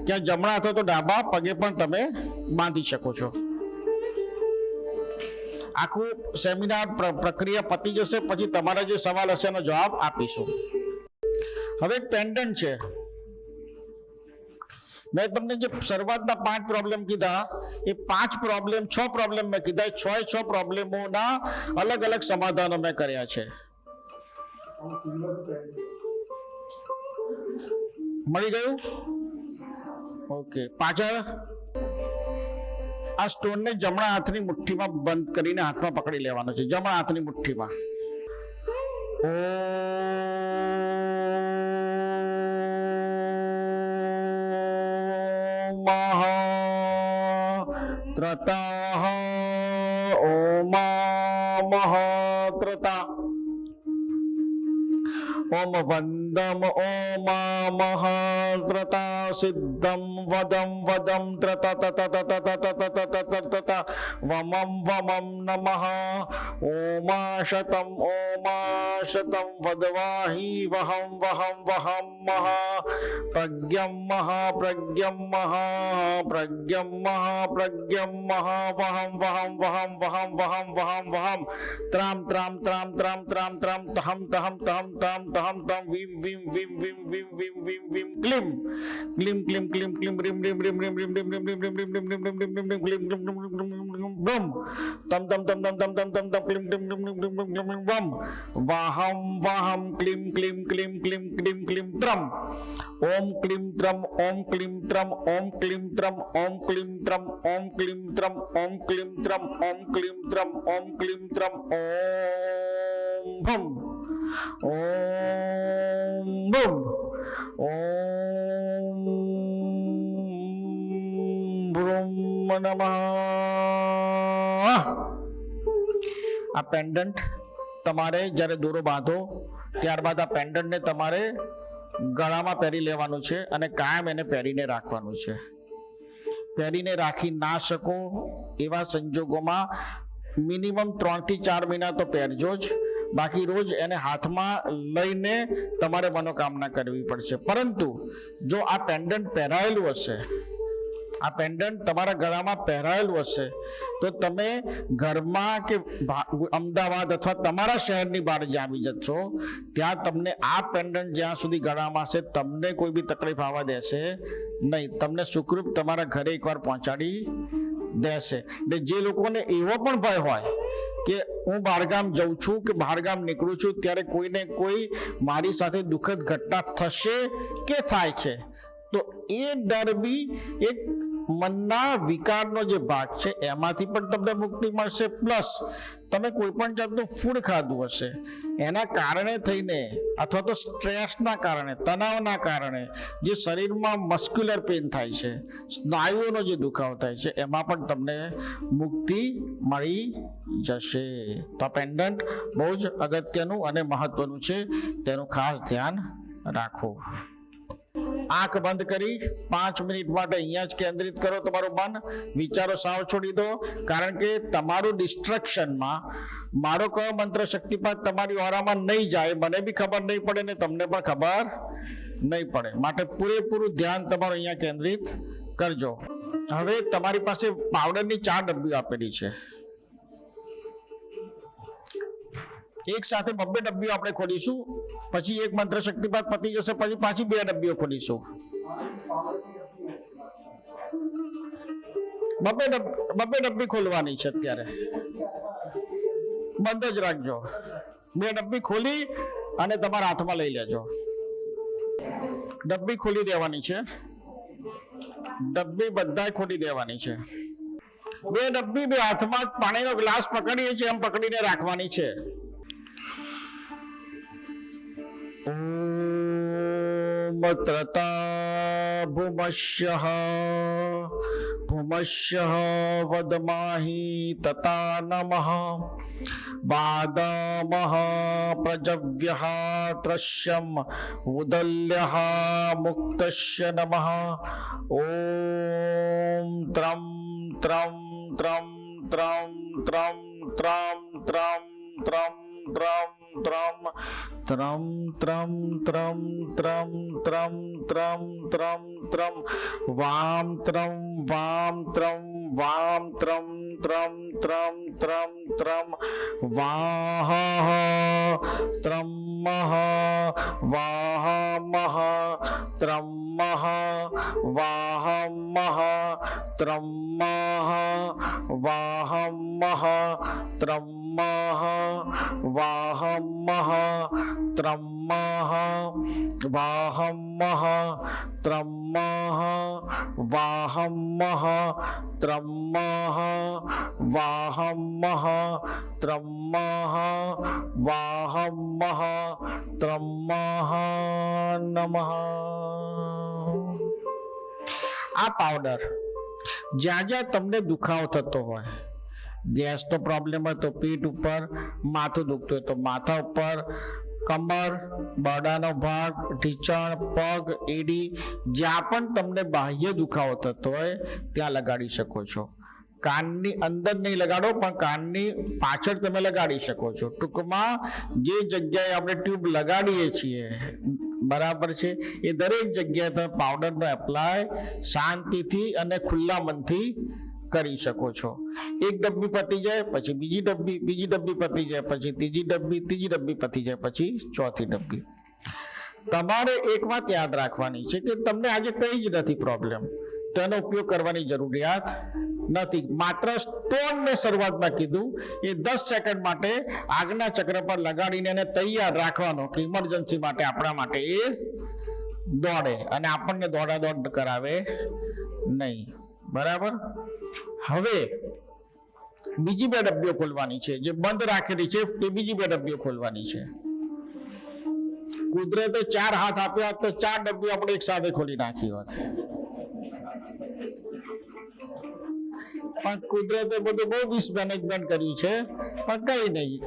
કે જમણા હાથે તો ડાબા પગે પણ તમે બાંધી શકો છો. આખું સેમિનાર પ્રક્રિયા પતી જશે પછી તમારા જે સવાલ હશે એનો જવાબ આપીશું. હવે એક પેન્ડન્ટ છે. મેં તમને જે શરૂઆતના 5 પ્રોબ્લેમ કીધા એ 5 પ્રોબ્લેમ 6 પ્રોબ્લેમ મેં કીધા, 6 પ્રોબ્લેમોના અલગ અલગ સમાધાનો મેં કર્યા છે. મળી ગયું? ઓકે. પાછળ આ સ્ટોનને જમણા હાથની મુઠ્ઠીમાં બંધ કરીને હાથમાં પકડી લેવાનો છે. જમણા હાથની મુઠ્ઠીમાં મહાત્રતા ઓમ મહાત્રતા ઓમ વંદમ ઓમ મહાત્રતા સિદ્ધમ વદમ વદમ ત્રત વમમ વમમ નમઃ ઓમાશતમ વદવાહી વહમ વહમ વહમ મહા પ્રજ્ઞમ મહા વહમ વહમ વહમ વહમ વહમ વહમ વહમ ત્રામ ત્રામ ત્રામ ત્રામ ત્રામ ત્રામ તહમ તહમ તહમ તહમ તહમ તમ વિમ વિમ વિમ વિમ વિમ વિમ વિમ વિમ ક્લિમ ક્લિમ ક્લિમ ક્લિમ ક્લિમ રીમ રીમ રીમ રીમ રીમ રીમ રીમ રીમ રીમ રીમ રીમ રીમ રીમ રીમ ક્લિમ ક્લિમ બમ તમ તમ તમ તમ તમ તમ તમ તમ ક્લિમ ક્લિમ ક્લિમ ક્લિમ ક્લિમ બમ વાહમ વાહમ ક્લિમ ક્લિમ ક્લિમ ક્લિમ ક્લિમ ક્લિમ ત્રમ ઓમ ક્લિમ ત્રમ ઓમ ક્લિમ ત્રમ ઓમ ક્લિમ ત્રમ ઓમ ક્લિમ ત્રમ ઓમ ક્લિમ ત્રમ ઓમ ક્લિમ ત્રમ ઓમ ક્લિમ ત્રમ ઓમ ક્લિમ ત્રમ ઓમ ભમ ઓમ બમ ઓમ બ્રહ્મ નમઃ. આ પેન્ડન્ટ તમારે જ્યારે દોરો બાંધો ત્યારબાદ આ પેન્ડન્ટને તમારે ગળામાં પહેરી લેવાનું છે અને કાયમ એને પહેરીને રાખવાનું છે. પહેરીને રાખી ના શકો એવા સંજોગોમાં મિનિમમ 3 થી 4 મહિના તો પહેરજો જ, બાકી રોજ એને હાથમાં લઈને તમારે મનોકામના કરવી પડશે. પરંતુ જો આ પેન્ડન્ટ પહેરાયેલું હશે, આ પેન્ડન્ટ તમારા ગળામાં પહેરાયેલું હશે તો તમે ઘરમાં કે અમદાવાદ અથવા તમારા શહેરની બહાર જામી જશો ત્યાં તમને આ પેન્ડન્ટ જ્યાં સુધી ગળામાં હશે તમને કોઈ બી તકલીફ આવવા દેશે નહીં. તમને સુખરૂપ તમારા ઘરે એકવાર પહોંચાડી દેશે. એટલે જે લોકોને એવો પણ ભય હોય કે હું બહારગામ જઉં છું કે બહારગામ નીકળું છું ત્યારે કોઈને કોઈ મારી સાથે દુઃખદ ઘટના થશે કે થાય છે, તો એ ડર બી એક મનના વિકારનો જે ભાગ છે એમાંથી પણ તમને મુક્તિ મળશે. પ્લસ તમે કોઈ પણ જાતનું ફૂડ ખાધું હશે એના કારણે થઈને અથવા તો સ્ટ્રેસના કારણે, તણાવના કારણે જે શરીરમાં મસ્ક્યુલર પેઇન થાય છે, સ્નાયુઓનો જે દુખાવો થાય છે એમાં પણ તમને મુક્તિ મળી જશે. તો આ પેન્ડન્ટ બહુ જ અગત્યનું અને મહત્વનું છે, તેનું ખાસ ધ્યાન રાખો. આંખ બંધ કરી 5 મિનિટ માટે અહીંયા જ કેન્દ્રિત કરો તમારું મન. વિચારો સાવ છોડી દો, કારણ કે તમારું ડિસ્ટ્રક્શનમાં મારો કયો મંત્ર શક્તિપાત તમારી ઓરામાં નહીં જાય, મને બી ખબર નહીં પડે ને તમને પણ ખબર નહીં પડે. માટે પૂરેપૂરું ધ્યાન તમારું અહીંયા કેન્દ્રિત કરજો. હવે તમારી પાસે પાવડરની 4 ડબ્બીઓ આપેલી છે. એક સાથે 2 ડબ્બીઓ આપણે ખોલીશું, પછી એક મંત્ર શક્તિપાત પતી જશે પછી પાછી 2 ડબ્બીઓ ખોલીશું. 2 ડબ્બી ખોલવાની છે અત્યારે, બંધ જ રાખજો. 2 ડબ્બી ખોલી અને તમારા હાથમાં લઈ લેજો. ડબ્બી ખોલી દેવાની છે. ડબ્બી બધાય ખોલી દેવાની છે. બે ડબ્બી બે હાથમાં પાણીનો ગ્લાસ પકડીએ છીએ એમ પકડીને રાખવાની છે. ઓમ ત્રતા ભૂમસ્યઃ ભૂમસ્યઃ વદમાહિ તતા નમઃ બાદામઃ પ્રજવ્યઃ ત્રશ્યમ ઉદલ્યઃ મુક્તસ્ય નમઃ. ઓમ ત્રમ ત્રમ ત્રમ ત્રમ ત્રમ ત્રમ ત્રમ ત્રમ ત્રમ ત્રમ ત્રમ ત્રમ ત્રમ ત્રમ ત્રમ ત્રમ ત્રમ ત્રમ વામ ત્રમ વામ ત્રમ વામ ત્રમ ત્રમ ત્રમ ત્રમ ત્રમ વાહ ત્રમઃ વાહમઃ ત્રમઃ વાહમઃ ત્રમઃ વાહમઃ ત્રમઃ વાહમઃ ત્રમઃ વાહમઃ ત્રમઃ વાહમઃ ત્રમઃ વાહમઃ ત્રમઃ વાહમઃ ત્રમઃ નમઃ. આ પાવડર જ્યાં જ્યાં તમને દુખાવો થતો હોય, ગેસનો પ્રોબ્લેમ હોય તો પીઠ ઉપર, માથું દુખતું હોય તો માથા ઉપર, કમર, બરડાનો ભાગ, ઢીંચણ, પગ, એડી, જ્યાં પણ તમને બાહ્ય દુખાવો થતો હોય ત્યાં લગાડી શકો છો. કાનની અંદર નહીં લગાડો પણ કાનની પાછળ તમે લગાડી શકો છો. ટૂંકમાં જે જગ્યાએ આપણે ટ્યુબ લગાડીએ છીએ, બરાબર છે, એ દરેક જગ્યાએ તમે પાવડરનો એપ્લાય શાંતિથી અને ખુલ્લા મનથી કરી શકો છો. એક ડબ્બી પતી જાય પછી બીજી ડબ્બી પતી જાય પછી ત્રીજી ડબ્બી પતી જાય પછી ચોથી ડબ્બી. તમારે એક વાત યાદ રાખવાની છે કે તમને આજે કઈ જ નથી પ્રોબ્લેમ, તો એનો ઉપયોગ કરવાની જરૂરિયાત નથી. માત્ર સ્ટોનને શરૂઆતમાં કીધું એ 10 સેકન્ડ માટે આગના ચક્ર પર લગાડીને એને તૈયાર રાખવાનો કે ઇમરજન્સી માટે આપણા માટે એ દોડે અને આપણને દોડાદોડ કરાવે નહીં. બરાબર. હવે બીજી 2 ડબ્બીઓ ખોલવાની છે, જે બંધ રાખેલી છે એ બીજી 2 ડબ્બીઓ ખોલવાની છે. કુદરતે 4 હાથ આપ્યા તો 4 ડબ્બીઓ આપણે એક સાથે ખોલી નાખી હોત, પણ કુદરતે બધું બહુ મિસમેનેજમેન્ટ કર્યું છે. પણ કઈ નહીં,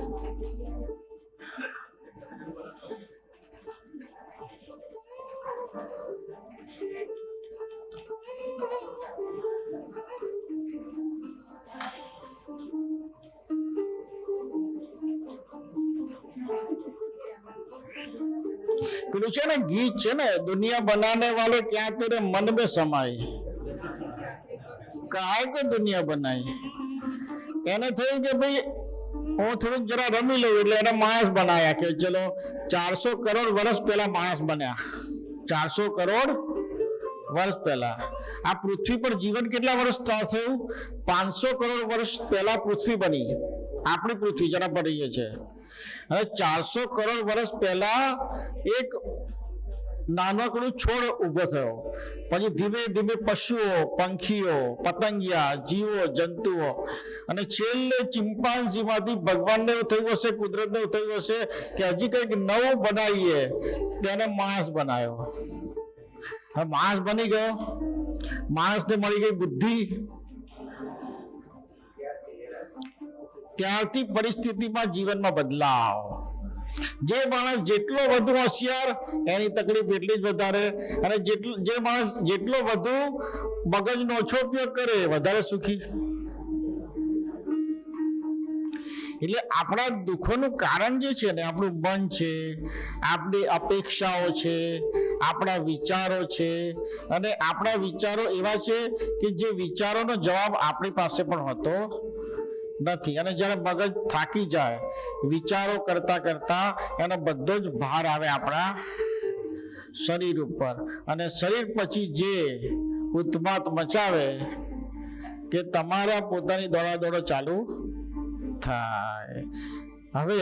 પેલું છે ને ગીત છે ને, દુનિયા બનાને વાલે ક્યાં તેરે મન में समाए, કાય કે દુનિયા બનાવી. એને થયું કે ભાઈ હું થોડુંક જરા રમી લઉં, એટલે એને માણસ બનાવ્યા કે ચલો 400 કરોડ વર્ષ પહેલા માણસ બન્યા. 400 કરોડ વર્ષ પહેલા આ પૃથ્વી પર જીવન કેટલા વર્ષ થયું? 500 કરોડ વર્ષ પહેલા પૃથ્વી બની, આપણી પૃથ્વી જેના પર રહીએ છે. અને 400 કરોડ વર્ષ પહેલા એક નાનકડું છોડ ઉભો થયો, પછી ધીમે ધીમે પશુઓ, પંખીઓ, પતંગિયા, જીવો, જંતુઓ, અને છેલ્લે ચિમ્પાન્ઝીમાંથી ભગવાનને એવું થયું હશે, કુદરતને એવું થયું હશે કે હજી કંઈક નવું બનાવીએ, તેને માણસ બનાવ્યો. હવે માણસ બની ગયો, માણસને મળી ગઈ બુદ્ધિ. ત્યારથી પરિસ્થિતિમાં જીવનમાં બદલાવ. જે માણસ જેટલો વધુ હોશિયાર એની તકલીફ એટલી જ વધારે, અને જે માણસ જેટલો વધુ મગજનો ઓછો ઉપયોગ કરે વધારે સુખી. એટલે આપણા દુઃખોનું કારણ જે છે ને આપણું મન છે, આપણી અપેક્ષાઓ છે, આપણા વિચારો છે. અને આપણા વિચારો એવા છે કે જે વિચારોનો જવાબ આપણી પાસે પણ હોતો નથી. અને જ્યારે મગજ થાકી જાય વિચારો કરતા કરતા, એનો બધો જ ભાર આવે આપણા શરીર ઉપર, અને શરીર પછી જે ઉત્પાત મચાવે કે તમારા પોતાની દોડાદોડો ચાલુ થાય. હવે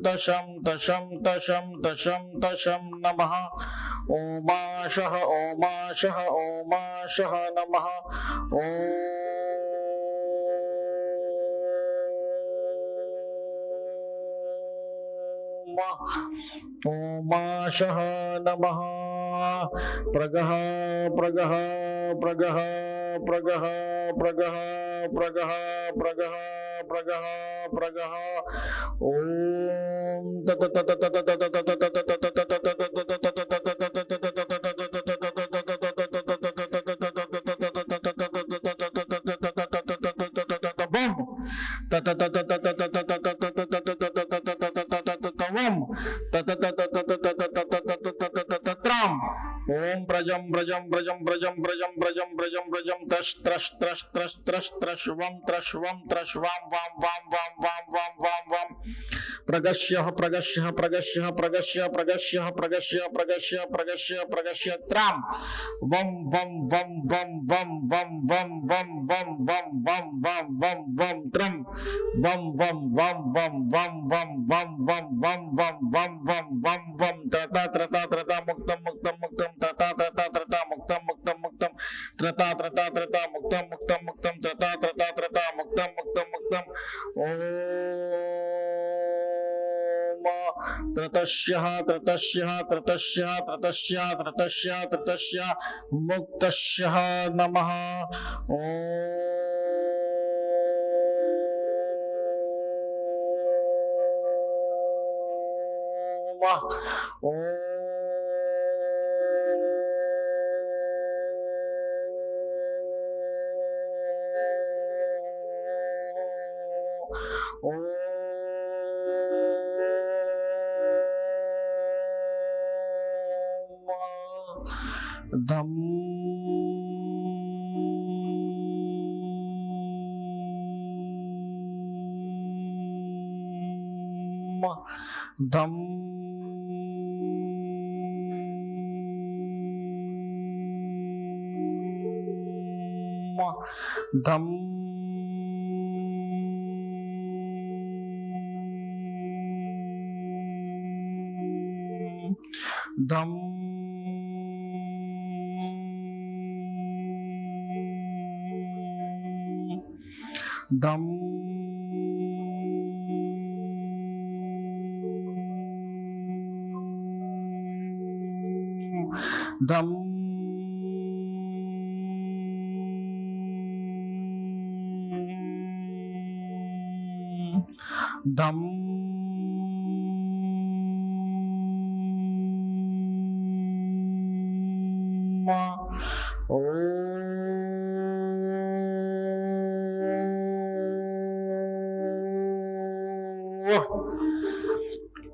तशं तशं तशं तशं तशं नमः ओमाशः ओमाशः ओमाशः नमः ओमाशः नमः प्रगः प्रगः प्रगः प्रगः प्रगः प्रगः प्रगः प्रगः प्रगः ओम तत तत तत तत ओम प्रजम प्रजम प्रजम प्रजम प्रजम प्रजम प्रजम प्रजम त्रश त्रश त्रश त्रश त्रश त्रशवम त्रशवम त्रशवाम वाम वाम वाम वाम वाम वाम वाम प्रगश्य प्रगश्य प्रगश्य प्रगश्य प्रगश्य प्रगश्य प्रगश्य प्रगश्य प्रगश्य त्राम वम वम वम वम वम वम वम वम वम वम वम वम वम वम त्रम वम वम वम वम वम वम वम वम वम वम वम वम वम वम त्रता त्रता त्रता मुक्तम मुक्तम मुक्तम त्रता त्रता त्रता मुक्तम मुक्तम मुक्तम त्रता त्रता त्रता मुक्तम मुक्तम मुक्तम त्रता त्रता त्रता मुक्तम मुक्तम मुक्तम ओम त्रतस्यः त्रतस्यः त्रतस्यः त्रतस्यः त्रतस्यः त्रतस्यः मुक्तस्यः नमः ओम धम धम धम धम धम धम धम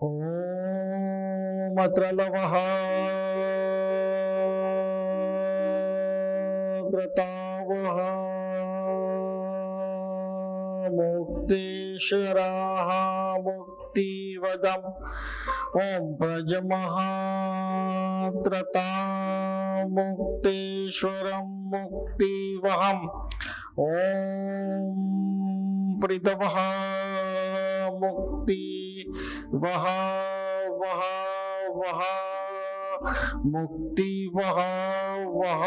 ओम त्रलवः त्रतावः मुक्तेश्वराः मुक्तिवदम् ओम प्रजमः त्रता मुक्तेश्वरं मुक्तिवहम् ओम प्रीतवः मुक्ति वह वह वह मुक्ति वह वह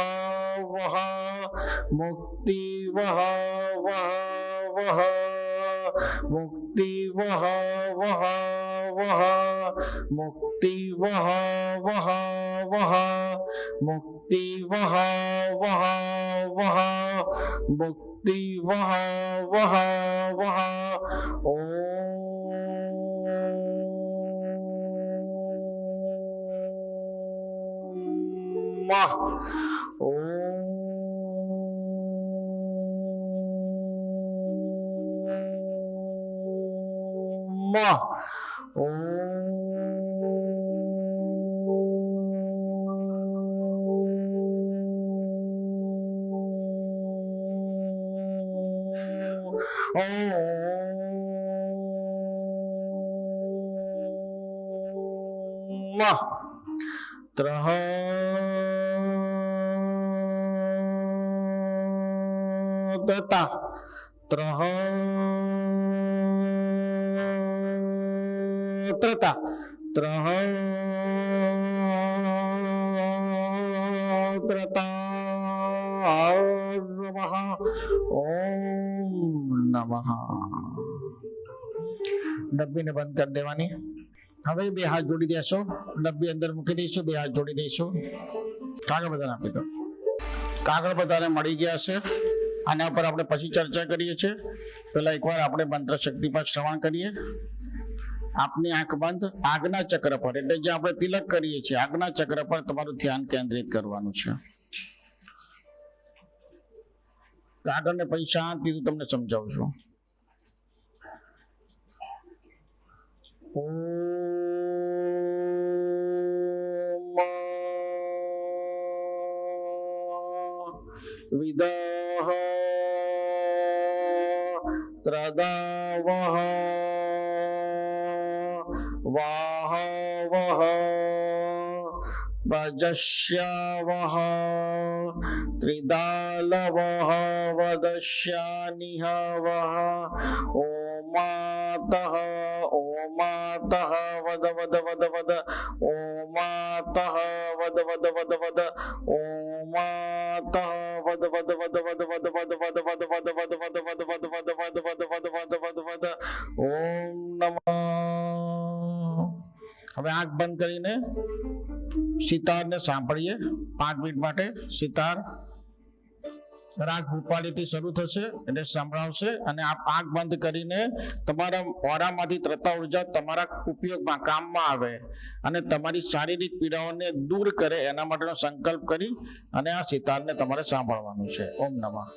वह मुक्ति वह वह वह मुक्ति वह वह वह मुक्ति वह वह वह मुक्ति वह वह वह मुक्ति वह वह वह त्रह तता त्रह ત્રતા ત્રહ ત્રતા નમઃ ઓમ નમઃ. ડબ્બીને બંધ કરી દેવાની. હવે બે હાથ જોડી દેશો, ડબ્બી અંદર મૂકી દઈશું, બે હાથ જોડી દઈશું. કાગળ બધાને આપી દો. કાગળ બધાને મળી ગયા છે. આના પર આપણે પછી ચર્ચા કરીએ છીએ. પહેલા એકવાર આપણે મંત્ર શક્તિ પર શ્રવણ કરીએ. આપની આંખ બંધ, આજ્ઞા ચક્ર પર, એટલે જે આપણે તિલક કરીએ છીએ આજ્ઞા ચક્ર પર તમારું ધ્યાન કેન્દ્રિત કરવાનું છે. આગળને પછી શાંતિથી તમને સમજાવું છું. વિદઃ ત્રદાવઃ વાહવઃ વજસ્યાવઃ ત્રિદાલવઃ વદસ્યાનિહવઃ ઓમાતઃ ઓમાતઃ વદ વદ વદ વદ ઓમાતઃ વદ વદ વદ વદ ઓમાતઃ વદ વદ વદ વદ વદ વદ વદ વદ વદ વદ વદ વદ વદ વદ વદ વદ વદ વદ વદ ઓમ નમઃ. હવે આંખ બંધ કરીને સિતારને સાંભળીએ 5 મિનિટ માટે. સિતાર રાગ ભૂપાલીથી શરૂ થશે એટલે સંભળાવશે અને આપ આંખ બંધ કરીને તમારા ઓરામાંથી ત્રતા ઉર્જા તમારા ઉપયોગમાં કામમાં આવે અને તમારી શારીરિક પીડાઓને દૂર કરે એના માટેનો સંકલ્પ કરી અને આ સિતારને તમારે સાંભળવાનું છે. ઓમ નમઃ.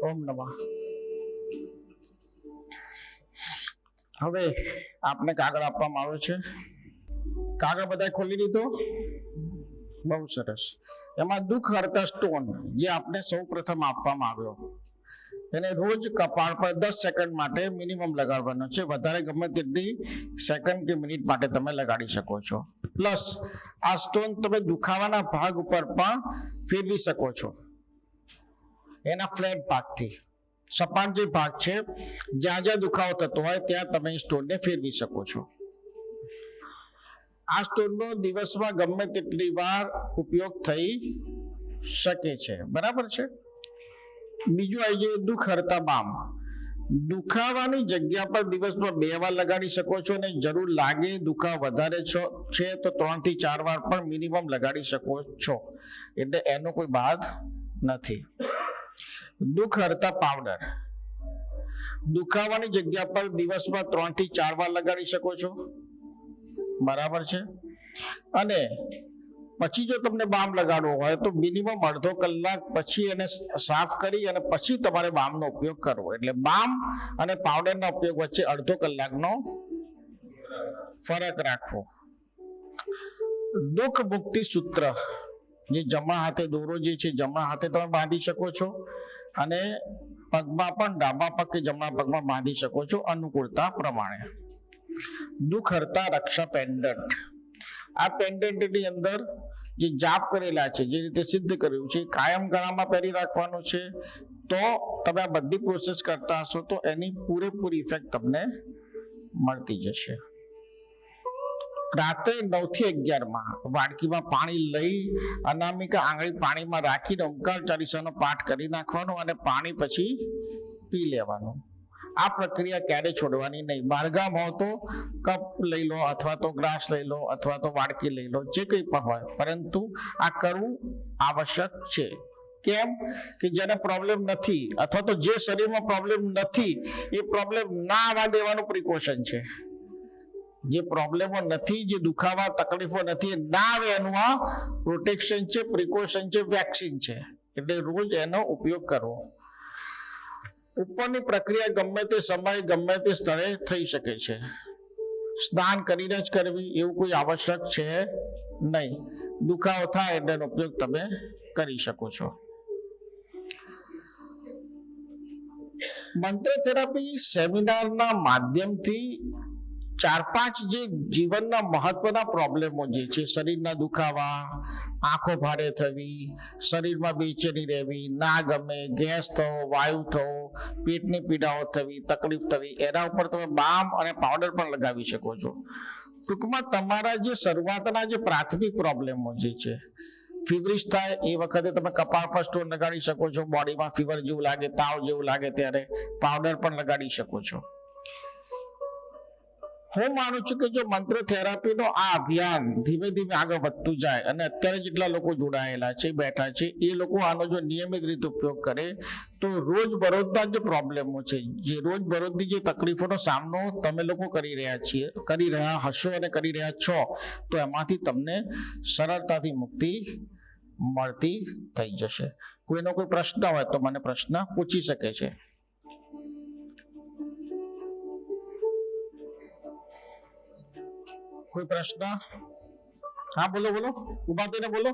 ઓમ નમઃ. હવે આપને કાગળ આપવામાં આવ્યો છે. કાગળ બધા ખોલી લીધો? બહુ સરસ. એમાં દુઃખ હરતા સ્ટોન જે આપને સૌ પ્રથમ આપવામાં આવ્યો એને રોજ કપાળ પર 10 સેકન્ડ માટે મિનિમમ લગાડવાનો છે. વધારે ગમે તેટલી સેકન્ડ કે મિનિટ માટે તમે લગાડી શકો છો. પ્લસ આ સ્ટોન તમે દુખાવાના ભાગ ઉપર પણ ફેરવી શકો છો. એના ફ્લેટ ભાગથી સપાટ જે ભાગ છે જ્યાં જ્યાં દુખાવો થતો હોય ત્યાં તમે સ્ટોનને ફેરવી શકો છો. આ સ્ટોનનો દિવસમાં ગમે તેટલી વાર ઉપયોગ થઈ શકે છે. બરાબર છે. બીજું આવી જાય દુઃખ હરતા બામ. દુખાવાની જગ્યા પર દિવસમાં 2 વાર લગાડી શકો છો અને જરૂર લાગે દુખાવો વધારે છે તો 3 થી 4 વાર પણ મિનિમમ લગાડી શકો છો. એટલે એનો કોઈ બાદ નથી. દુઃખ હરતા પાવડર. દુખાવાની જગ્યા પર દિવસમાં 3 થી 4 વાર લગાડી શકો છો. બરાબર છે. અને પછી જો તમને બામ લગાડવો હોય તો મિનિમમ અડધો કલાક પછી એને સાફ કરી અને પછી તમારે બામનો ઉપયોગ કરવો. એટલે બામ અને પાવડરના ઉપયોગ વચ્ચે અડધો કલાકનો ફરક રાખવો. દુઃખ મુક્તિ સૂત્ર જે જમણા હાથે દોરો જે છે જમણા હાથે તમે બાંધી શકો છો અને પગમાં પણ ડાબા પગ કે જમણા પગમાં બાંધી શકો છો અનુકૂળતા પ્રમાણે. દુઃખ હરતા રક્ષા પેન્ડન્ટ. આ પેન્ડન્ટની અંદર જે જાપ કરેલા છે જે રીતે સિદ્ધ કર્યું છે કાયમ ગળામાં પહેરી રાખવાનું છે. તો તમે આ બધી પ્રોસેસ કરતા હશો તો એની પૂરેપૂરી ઇફેક્ટ તમને મળતી જશે. રાત્રે 9 થી 11 વાડકીમાં પાણી લઈ અનામિકા આંગળી પાણીમાં રાખીને ઓમકાર ચાલીસાનો પાઠ કરી નાખવાનો અને પાણી પછી પી લેવાનું. આ પ્રક્રિયા ક્યારે છોડવાની નહીં. બહારગામ હો તો કપ લઈ લો અથવા તો ગ્લાસ લઈ લો અથવા તો વાડકી લઈ લો, જે કંઈ પણ હોય, પરંતુ આ કરવું આવશ્યક છે. કેમ કે જેને પ્રોબ્લેમ નથી અથવા તો જે શરીરમાં પ્રોબ્લેમ નથી એ પ્રોબ્લેમ ના આવવા દેવાનું પ્રિકોશન છે. જે પ્રોબ્લેમો નથી, જે દુખાવા તકલીફો નથી એ ના આવે એનું આ પ્રોટેક્શન છે, પ્રિકોશન છે, વેક્સિન છે. એટલે રોજ એનો ઉપયોગ કરવો. ઉપરની પ્રક્રિયા ગમે તે સમયે ગમે તે સ્થળે થઈ શકે છે. સ્નાન કરીને જ કરવી એવું કોઈ આવશ્યક છે નહીં. દુખાવો થાય એટલે એનો ઉપયોગ તમે કરી શકો છો. મંત્ર થેરાપી સેમિનારના માધ્યમથી 4-5 જે જીવનના મહત્વના પ્રોબ્લેમો જે છે, શરીરના દુખાવા, આંખો ભારે થવી, શરીરમાં બેચેની રહેવી, ના ગમે, ગેસ થવો, વાયુ થવો, પેટની પીડાઓ થવી, તકલીફ થવી, એના ઉપર તમે બામ અને પાવડર પણ લગાવી શકો છો. ટૂંકમાં તમારા જે શરૂઆતના જે પ્રાથમિક પ્રોબ્લેમો જે છે, ફીવરિશ થાય એ વખતે તમે કપાળ પર સ્ટોન લગાડી શકો છો. બોડીમાં ફીવર જેવું લાગે, તાવ જેવું લાગે ત્યારે પાવડર પણ લગાડી શકો છો. હું માનું છું કે જો મંત્ર થેરાપીનો આ અભિયાન ધીમે ધીમે આગળ વધતું જાય અને અત્યારે જેટલા લોકો જોડાયેલા છે, બેઠા છે, એ લોકો આનો જો નિયમિત રીતે ઉપયોગ કરે તો રોજબરોજના જે પ્રોબ્લેમો છે, જે રોજબરોજની જે તકલીફોનો સામનો તમે લોકો કરી રહ્યા હશો અને કરી રહ્યા છો, તો એમાંથી તમને સરળતાથી મુક્તિ મળતી થઈ જશે. કોઈનો કોઈ પ્રશ્ન હોય તો મને પ્રશ્ન પૂછી શકે છે. કોઈ પ્રશ્ન? હા, બોલો બોલો, ઉભા થઈને બોલો.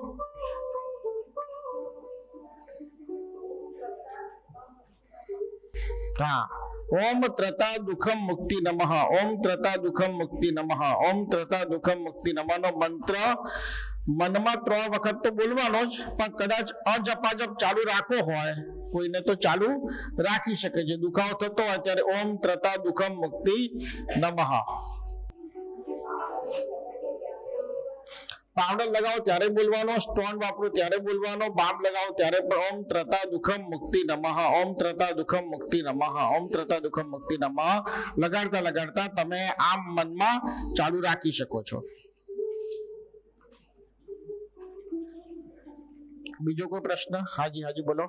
હા. ઓમ ત્રતા દુઃખમ મુક્તિ નમઃ, ઓમ ત્રતા દુઃખમ મુક્તિ નમઃ, ઓમ ત્રતા દુઃખમ મુક્તિ નમઃનો મંત્ર મનમાં 3 વખત તો બોલવાનો જ, પણ કદાચ અજપાજપ ચાલુ રાખવો હોય કોઈને તો ચાલુ રાખી શકે છે. દુખાવો થતો હોય ત્યારે ઓમ ત્રતા દુઃખમ મુક્તિ નમઃ. પાવડર લગાવો ત્યારે બોલવાનો, સ્ટોન વાપરો ત્યારે બોલવાનો, બામ લગાવો ત્યારે પણ ઓમ ત્રતા દુઃખમ મુક્તિ નમઃ, ઓમ ત્રતા દુઃખમ મુક્તિ નમઃ, ઓમ ત્રતા દુઃખમ મુક્તિ નમઃ લગાડતા લગાડતા તમે આમ મનમાં ચાલુ રાખી શકો છો. બીજો કોઈ પ્રશ્ન? હાજી હાજી બોલો.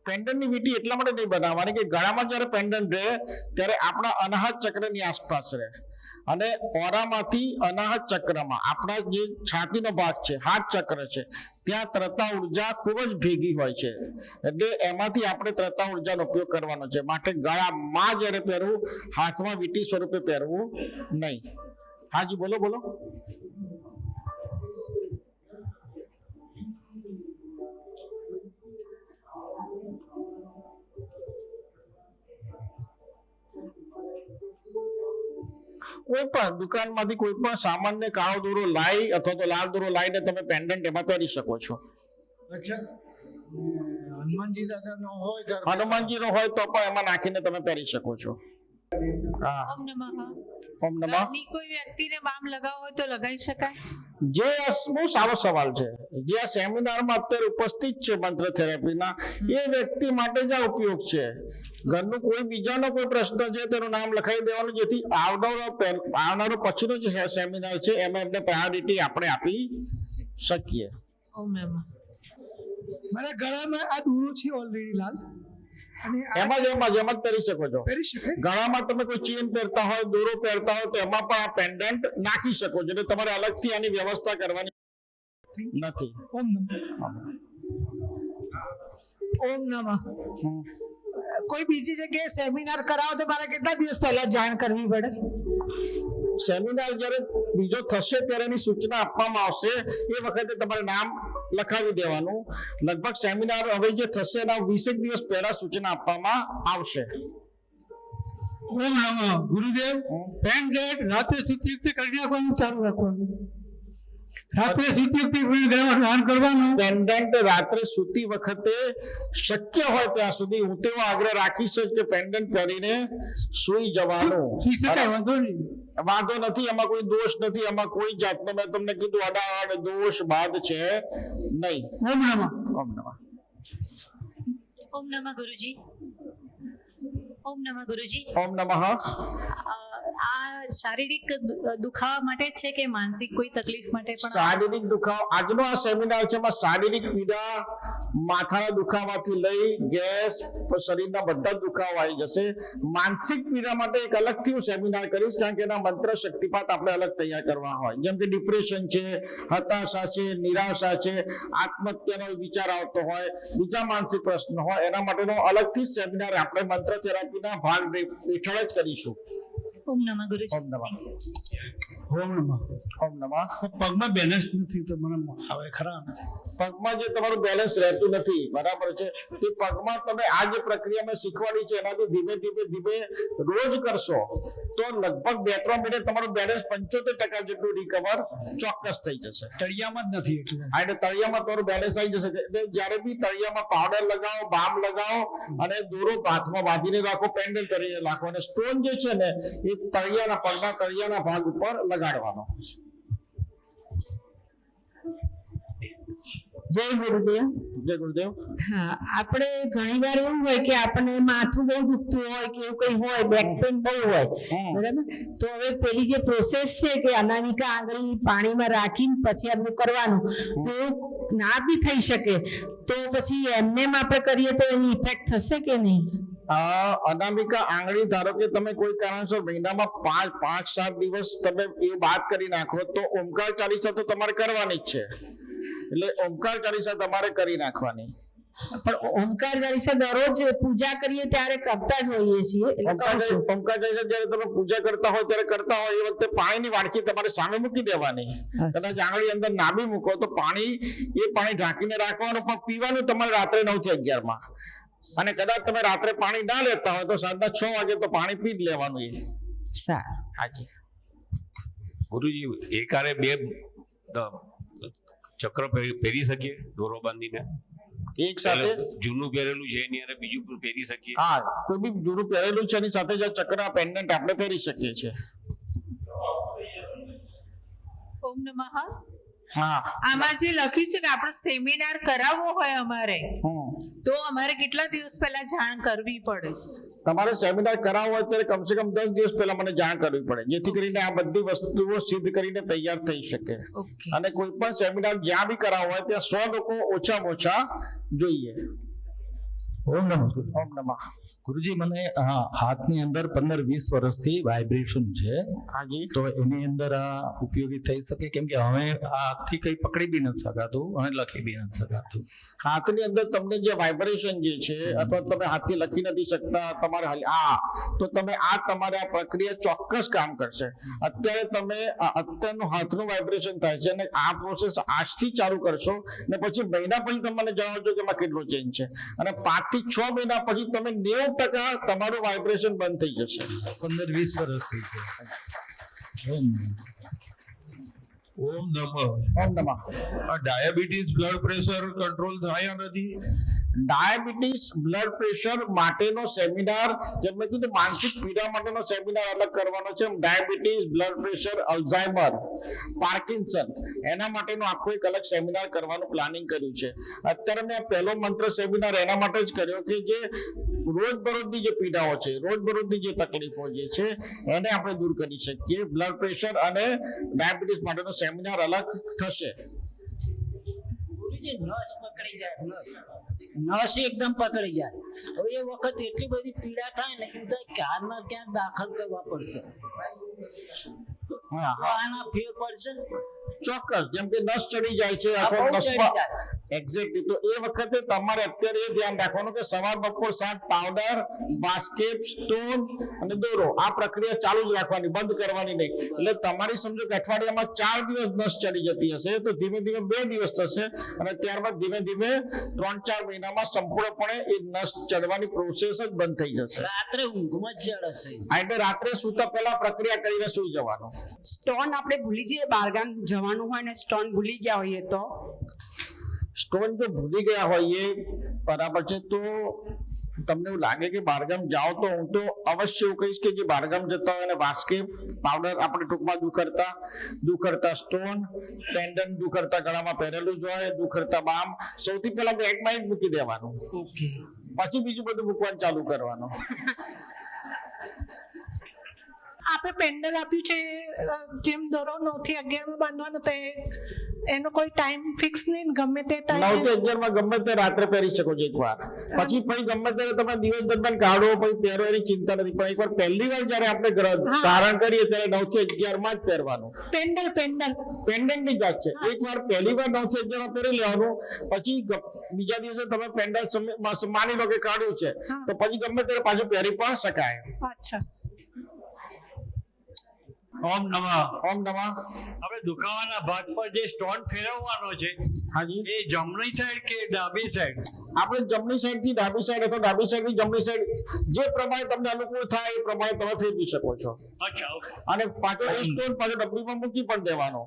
પેન્ડન્ટની વીંટી એટલા માટે નહીં બનાવવાની કે ગળામાં જ્યારે પેન્ડન્ટ રહે ત્યારે આપણા અનાહત ચક્રની આસપાસ રહે. અને ઓરામાંથી અનાહત ચક્રમાં આપણા જે છાતીનો ભાગ છે, હાથ ચક્ર છે, ત્યાં ત્રતા ઉર્જા ખૂબ જ ભેગી હોય છે. એટલે એમાંથી આપણે ત્રતા ઉર્જાનો ઉપયોગ કરવાનો છે. માટે ગળામાં જ્યારે પહેરવું, હાથમાં વીંટી સ્વરૂપે પહેરવું નહીં. હાજી બોલો બોલો. કોઈ પણ દુકાનમાંથી કોઈ પણ સામાન્ય કાળો દોરો લાવી અથવા તો લાલ દોરો લાવીને તમે પેન્ડન્ટ એમાં પહેરી શકો છો. અચ્છા, હનુમાનજી દાદા નો હોય ઘરમાં? હનુમાનજી નો હોય તો પણ એમાં નાખીને તમે પહેરી શકો છો. હા, ઓમ નમઃ. ઓમ નમઃ. ઘરની કોઈ વ્યક્તિને બામ લગાવવો હોય તો લગાવી શકાય? જે બહુ સારો સવાલ છે. જે આ સેમિનારમાં અત્યારે ઉપસ્થિત છે મંત્ર થેરાપીના, એ વ્યક્તિ માટે જ આ ઉપયોગ છે. ઘરનું કોઈ બીજાનો કોઈ પ્રશ્ન છે તેનું નામ લખાવી દેવાનું, જેથી આવનારો પછીનો જે સેમિનાર છે એમાં એમને પ્રાયોરિટી આપણે આપી શકીએ. ઓમ નમઃ. મારા ગળામાં આ દોરો છે ઓલરેડી લાલ, અને આ એમાં જ પહેરી શકો છો. પહેરી શકાય? ગળામાં તમે કોઈ ચેન પહેરતા હોય, દોરો પહેરતા હોય તો એમાં પણ આ પેન્ડન્ટ નાખી શકો છો. એટલે તમારે અલગથી આની વ્યવસ્થા કરવાની નથી. ઓમ નમઃ. ઓમ નમઃ. કોઈ બીજી જગ્યાએ સેમિનાર કરાવો તો મારે કેટલા દિવસ પહેલા જાણ કરવી પડે? સેમિનાર જ્યારે બીજો થશે ત્યારે એની સૂચના આપવામાં આવશે. એ વખતે તમારે નામ લખાવી દેવાનું. લગભગ સેમિનાર હવે જે થશે એના 20 દિવસ પહેલા સૂચના આપવામાં આવશે. ઓમ નમઃ. ગુરુદેવ, પેન્ડન્ટ રાત્રે સુતી વખતે કરી નાખવાનું ચાલુ રાખવાનું. રાત્રે સુતી વખતે ગળામાં સ્નાન કરવાનું. પેન્ડન્ટ રાત્રે સૂતી વખતે શક્ય હોય ત્યાં સુધી હું તેવો આગ્રહ રાખીશ કે પેન્ડન્ટ પહેરીને સૂઈ જવાનું. સુઈ શકાય, વાંધો નહીં. વાંધો નથી, એમાં કોઈ દોષ નથી. એમાં કોઈ જાતનો મેં તમને કીધું અડાડ દોષ બાદ છે નહીં. ઓમ નમઃ. ઓમ નમઃ. ઓમ નમઃ ગુરુજી. ઓમ નમઃ ગુરુજી. ઓમ નમઃ. આ શારીરિક દુખાવા માટે છે કે માનસિક કોઈ તકલીફ માટે પણ? શારીરિક દુખાવો, આજનો આ સેમિનાર છે એમાં શારીરિક પીડા, માથાના દુખાવાથી લઈ ગેસ, શરીરના બધા જ દુખાવા આવી જશે. માનસિક પીડા માટે એક અલગથી હું સેમિનાર કરીશ, કારણ કે એના મંત્ર શક્તિપાત આપણે અલગ તૈયાર કરવા હોય. જેમ કે ડિપ્રેશન છે, હતાશા છે, નિરાશા છે, આત્મહત્યાનો વિચાર આવતો હોય, બીજા માનસિક પ્રશ્ન હોય, એના માટેનો અલગથી સેમિનાર આપણે મંત્ર થેરાપીના ભાગ હેઠળ જ કરીશું. ઓમ નમઃ ગુરુજી. ઓમ નમઃ. ઓમ નમઃ. ઓમ નમઃ. પગમાં બેલેન્સ નથી તો મને આવે ખરા? પગમાં જે તમારું બેલેન્સ રહેતું નથી, બરાબર છે, તે પગમાં તમે આ જે પ્રક્રિયા મેં શીખવાડી છે એનાથી ધીમે ધીમે રોજ કરશો તો લગભગ 2-3 મિનિટ તમારું બેલેન્સ 75% જેટલું રિકવર ચોક્કસ થઈ જશે. તળિયામાં જ નથી એટલે. આ એટલે તળિયામાં તમારું બેલેન્સ આવી જશે. એટલે જ્યારે બી તળિયામાં પાવડર લગાવો, બામ લગાવો અને દોરો હાથમાં બાંધીને રાખો, પેન્ડન્ટ કરીને રાખો, અને સ્ટોન જે છે ને એ તળિયાના પગના તળિયાના ભાગ ઉપર લગાડવાનો. જય ગુરુદેવ. જય ગુરુદેવ. હા, આપણે ઘણી વાર એવું હોય કે આપણને માથું બહુ દુખતું હોય કે એવું કઈ હોય, બેક પેન બહુ હોય, બરાબર? તો હવે પેલી જે પ્રોસેસ છે કે અનામિકા આંગળી પાણીમાં રાખીને પછી આપણે કરવાનું, તો એવું ના બી થઈ શકે, તો પછી એમને આપણે કરીએ તો એની ઇફેક્ટ થશે કે નહીં? અનામિકા આંગળી ધારો કે તમે કોઈ કારણસર મહિનામાં 5-7 દિવસ તમે એ વાત કરી નાખો તો ઓમકાર ચાલીસા તો તમારે કરવાની જ છે. એટલે ઓમકાર ચાલીસા તમારે કરી નાખવાની. પણ ઓમકાર ચાલીસા દરરોજ પૂજા કરીએ ત્યારે કરતા જ હોઈએ છીએ. ઓમકાર ચાલીસા જ્યારે તમે પૂજા કરતા હોય ત્યારે કરતા હોય એ વખતે પાણીની વાડકી તમારે સામે મૂકી દેવાની. કદાચ આંગળી અંદર ના બી મૂકો તો પાણી ઢાંકીને રાખવાનું, પણ પીવાનું તમારે રાત્રે 9 થી 11 માં. અને કદાચ તમે રાત્રે પાણી ના લેતા હોય તો સાંજના 6 વાગે તો પાણી પી જ લેવાનું. એ સારું. હાજી. ગુરુજી, એકારે 2 ચક્ર પહેરી શકીએ દોરો બાંધીને? એક સાથે જૂનું પહેરેલું છે એની હારે બીજું પણ પહેરી શકીએ? હા, કોઈ બી જૂનું પહેરેલું છે એની સાથે જ ચક્ર પેન્ડન્ટ આપણે પહેરી શકીએ છીએ. ઓમ નમઃ. હા, આમાં જે લખ્યું છે કે આપણે સેમિનાર કરાવવો હોય અમારે, તો અમારે કેટલા દિવસ પહેલા જાણ કરવી પડે? તમારે સેમિનાર કરાવવો હોય ત્યારે કમસે કમ 10 દિવસ પહેલા મને જાણ કરવી પડે, જેથી કરીને આ બધી વસ્તુઓ સિદ્ધ કરીને તૈયાર થઈ શકે. ઓકે. અને કોઈ પણ સેમિનાર જ્યાં બી કરાવવો હોય ત્યાં 100 લોકો ઓછામાં ઓછા જોઈએ. ઓમ નમઃ ગુરુ. ઓમ નમઃ. ગુરુજી મને હાથની અંદર 15-20 વર્ષથી વાઇબ્રેશન છે. હાજી. તો એની અંદર આ ઉપયોગી થઈ શકે? કેમ કે હવે આ હાથથી કઈ પકડી બી નથી શકાતું અને લખી બી નથી શકાતું. હાથની અંદર તમને જે વાઇબ્રેશન જે છે અથવા તમે હાથથી લખી નથી શકતા તમારે તો તમે તમારે આ પ્રક્રિયા ચોક્કસ કામ કરશે. અત્યારે તમે અત્યારનું હાથનું વાઇબ્રેશન થાય છે અને આ પ્રોસેસ આજથી ચાલુ કરશો ને પછી મહિના પછી તમને જણાવજો કે એમાં કેટલો ચેન્જ છે અને 5 થી 6 મહિના પછી તમે 90% તમારું વાઇબ્રેશન બંધ થઈ જશે. 15-20 વર્ષથી છે. ઓમ ઓમ નમઃ. ઓમ નમઃ. આ ડાયાબિટીસ બ્લડ પ્રેશર કંટ્રોલ થાય નથી? ડાયાબિટીસ બ્લડ પ્રેશર માટેનો સેમિનાર, જેમ મેં કીધું માનસિક પીડા માટેનો સેમિનાર અલગ કરવાનો છે. Diabetes, blood pressure, Alzheimer, Parkinson એના માટેનો આખો એક અલગ સેમિનાર કરવાનું પ્લાનિંગ કર્યું છે. અત્યારે મેં પહેલો મંત્ર સેમિનાર એના માટે જ કર્યો કે જે રોજબરોજની જે પીડાઓ છે, રોજબરોજની જે તકલીફો જે છે એને આપણે દૂર કરી શકીએ. બ્લડ પ્રેશર અને ડાયાબિટીસ માટેનો સેમિનાર અલગ થશે. નસ પકડી જાય, નસ એકદમ પકડી જાય. હવે એ વખત એટલી બધી પીડા થાય ને કે ક્યારના ક્યાં દાખલ કરવા પડશે. આના ફેર પડશે ચોક્કસ. જેમ કે નસ ચડી જાય છે અથવા નસમાં એક્ઝેક્ટલી, તો એ વખતે તમારે અત્યારે એ ધ્યાન રાખવાનું કે સવાર બપોર સાંજ પાવડર, બાસ્કેટ, સ્ટોન અને દોરો આ પ્રક્રિયા ચાલુ જ રાખવાની, બંધ કરવાની નહીં. એટલે તમારી સમજો કે અઠવાડિયામાં 4 દિવસ નસ ચડી જતી હશે તો ધીમે ધીમે 2 દિવસ થશે અને ત્યારબાદ ધીમે ધીમે 3-4 મહિનામાં સંપૂર્ણપણે એ નસ ચડવાની પ્રોસેસ જ બંધ થઈ જશે. રાત્રે ઊંઘમાં જ ચડશે. એટલે રાત્રે સૂતા પહેલા પ્રક્રિયા કરીને સૂઈ જવાનું. સ્ટોન આપણે ભૂલી જઈએ, બહારગામ જવાનું હોય ને સ્ટોન ભૂલી ગયા હોઈએ તો સ્ટોન જો ભૂલી ગયા હોઈએ બરાબર છે તો તમને એવું લાગે કે બહારગામ જાઓ તો હું તો અવશ્ય એવું કહીશ કે જે બહારગામ જતા હોય અને બાસ્કેટ, પાવડર આપણે ટૂંકમાં દુખરતા સ્ટોન, પેન્ડન્ટ દુખરતા ગળામાં પહેરેલું જ હોય, દુખરતા બામ સૌથી પહેલા બેગમાં જ મૂકી દેવાનું. ઓકે. પછી બીજું બધું મૂકવાનું ચાલુ કરવાનું. આપણે પેન્ડલ આપ્યું છે જેમ દોરો 9 થી 11 માં બાંધવાનો તો એનો કોઈ ટાઈમ ફિક્સ નહીં, ગમે તે ટાઈમ 9 થી 11 માં ગમે તે રાત્રે પહેરી શકો છો એકવાર. પછી ગમે ત્યારે તમે દિવસ દરમિયાન કાઢો પછી પહેરો એની ચિંતા નથી. પણ એકવાર પહેલી વાર જયારે આપણે ધારણ કરીએ ત્યારે 9 થી 11 માં જ પહેરવાનું. પેન્ડલ ની જાત છે. એકવાર પહેલી વાર 9 થી 11 માં પહેરી લેવાનું. પછી બીજા દિવસે તમે પેન્ડલ માની લો કે કાઢ્યું છે તો પછી ગમે ત્યારે પાછું પહેરી પણ શકાય. અચ્છા. ઓમ નમઃ. ઓમ નમઃ. હવે દુખાવાના ભાગ પર જે સ્ટોન ફેરવવાનો છે હાજી, એ જમણી સાઈડ કે ડાબી સાઈડ? આપણે જમણી સાઈડ થી ડાબી સાઈડ અથવા ડાબી સાઈડ થી જમણી સાઈડ જે પ્રમાણે તમને અનુકૂળ થાય એ પ્રમાણે તમે ફેરવી શકો છો. અચ્છા, ઓકે. અને પાછો એ સ્ટોન પાછો ડબલીમાં મૂકી પણ દેવાનો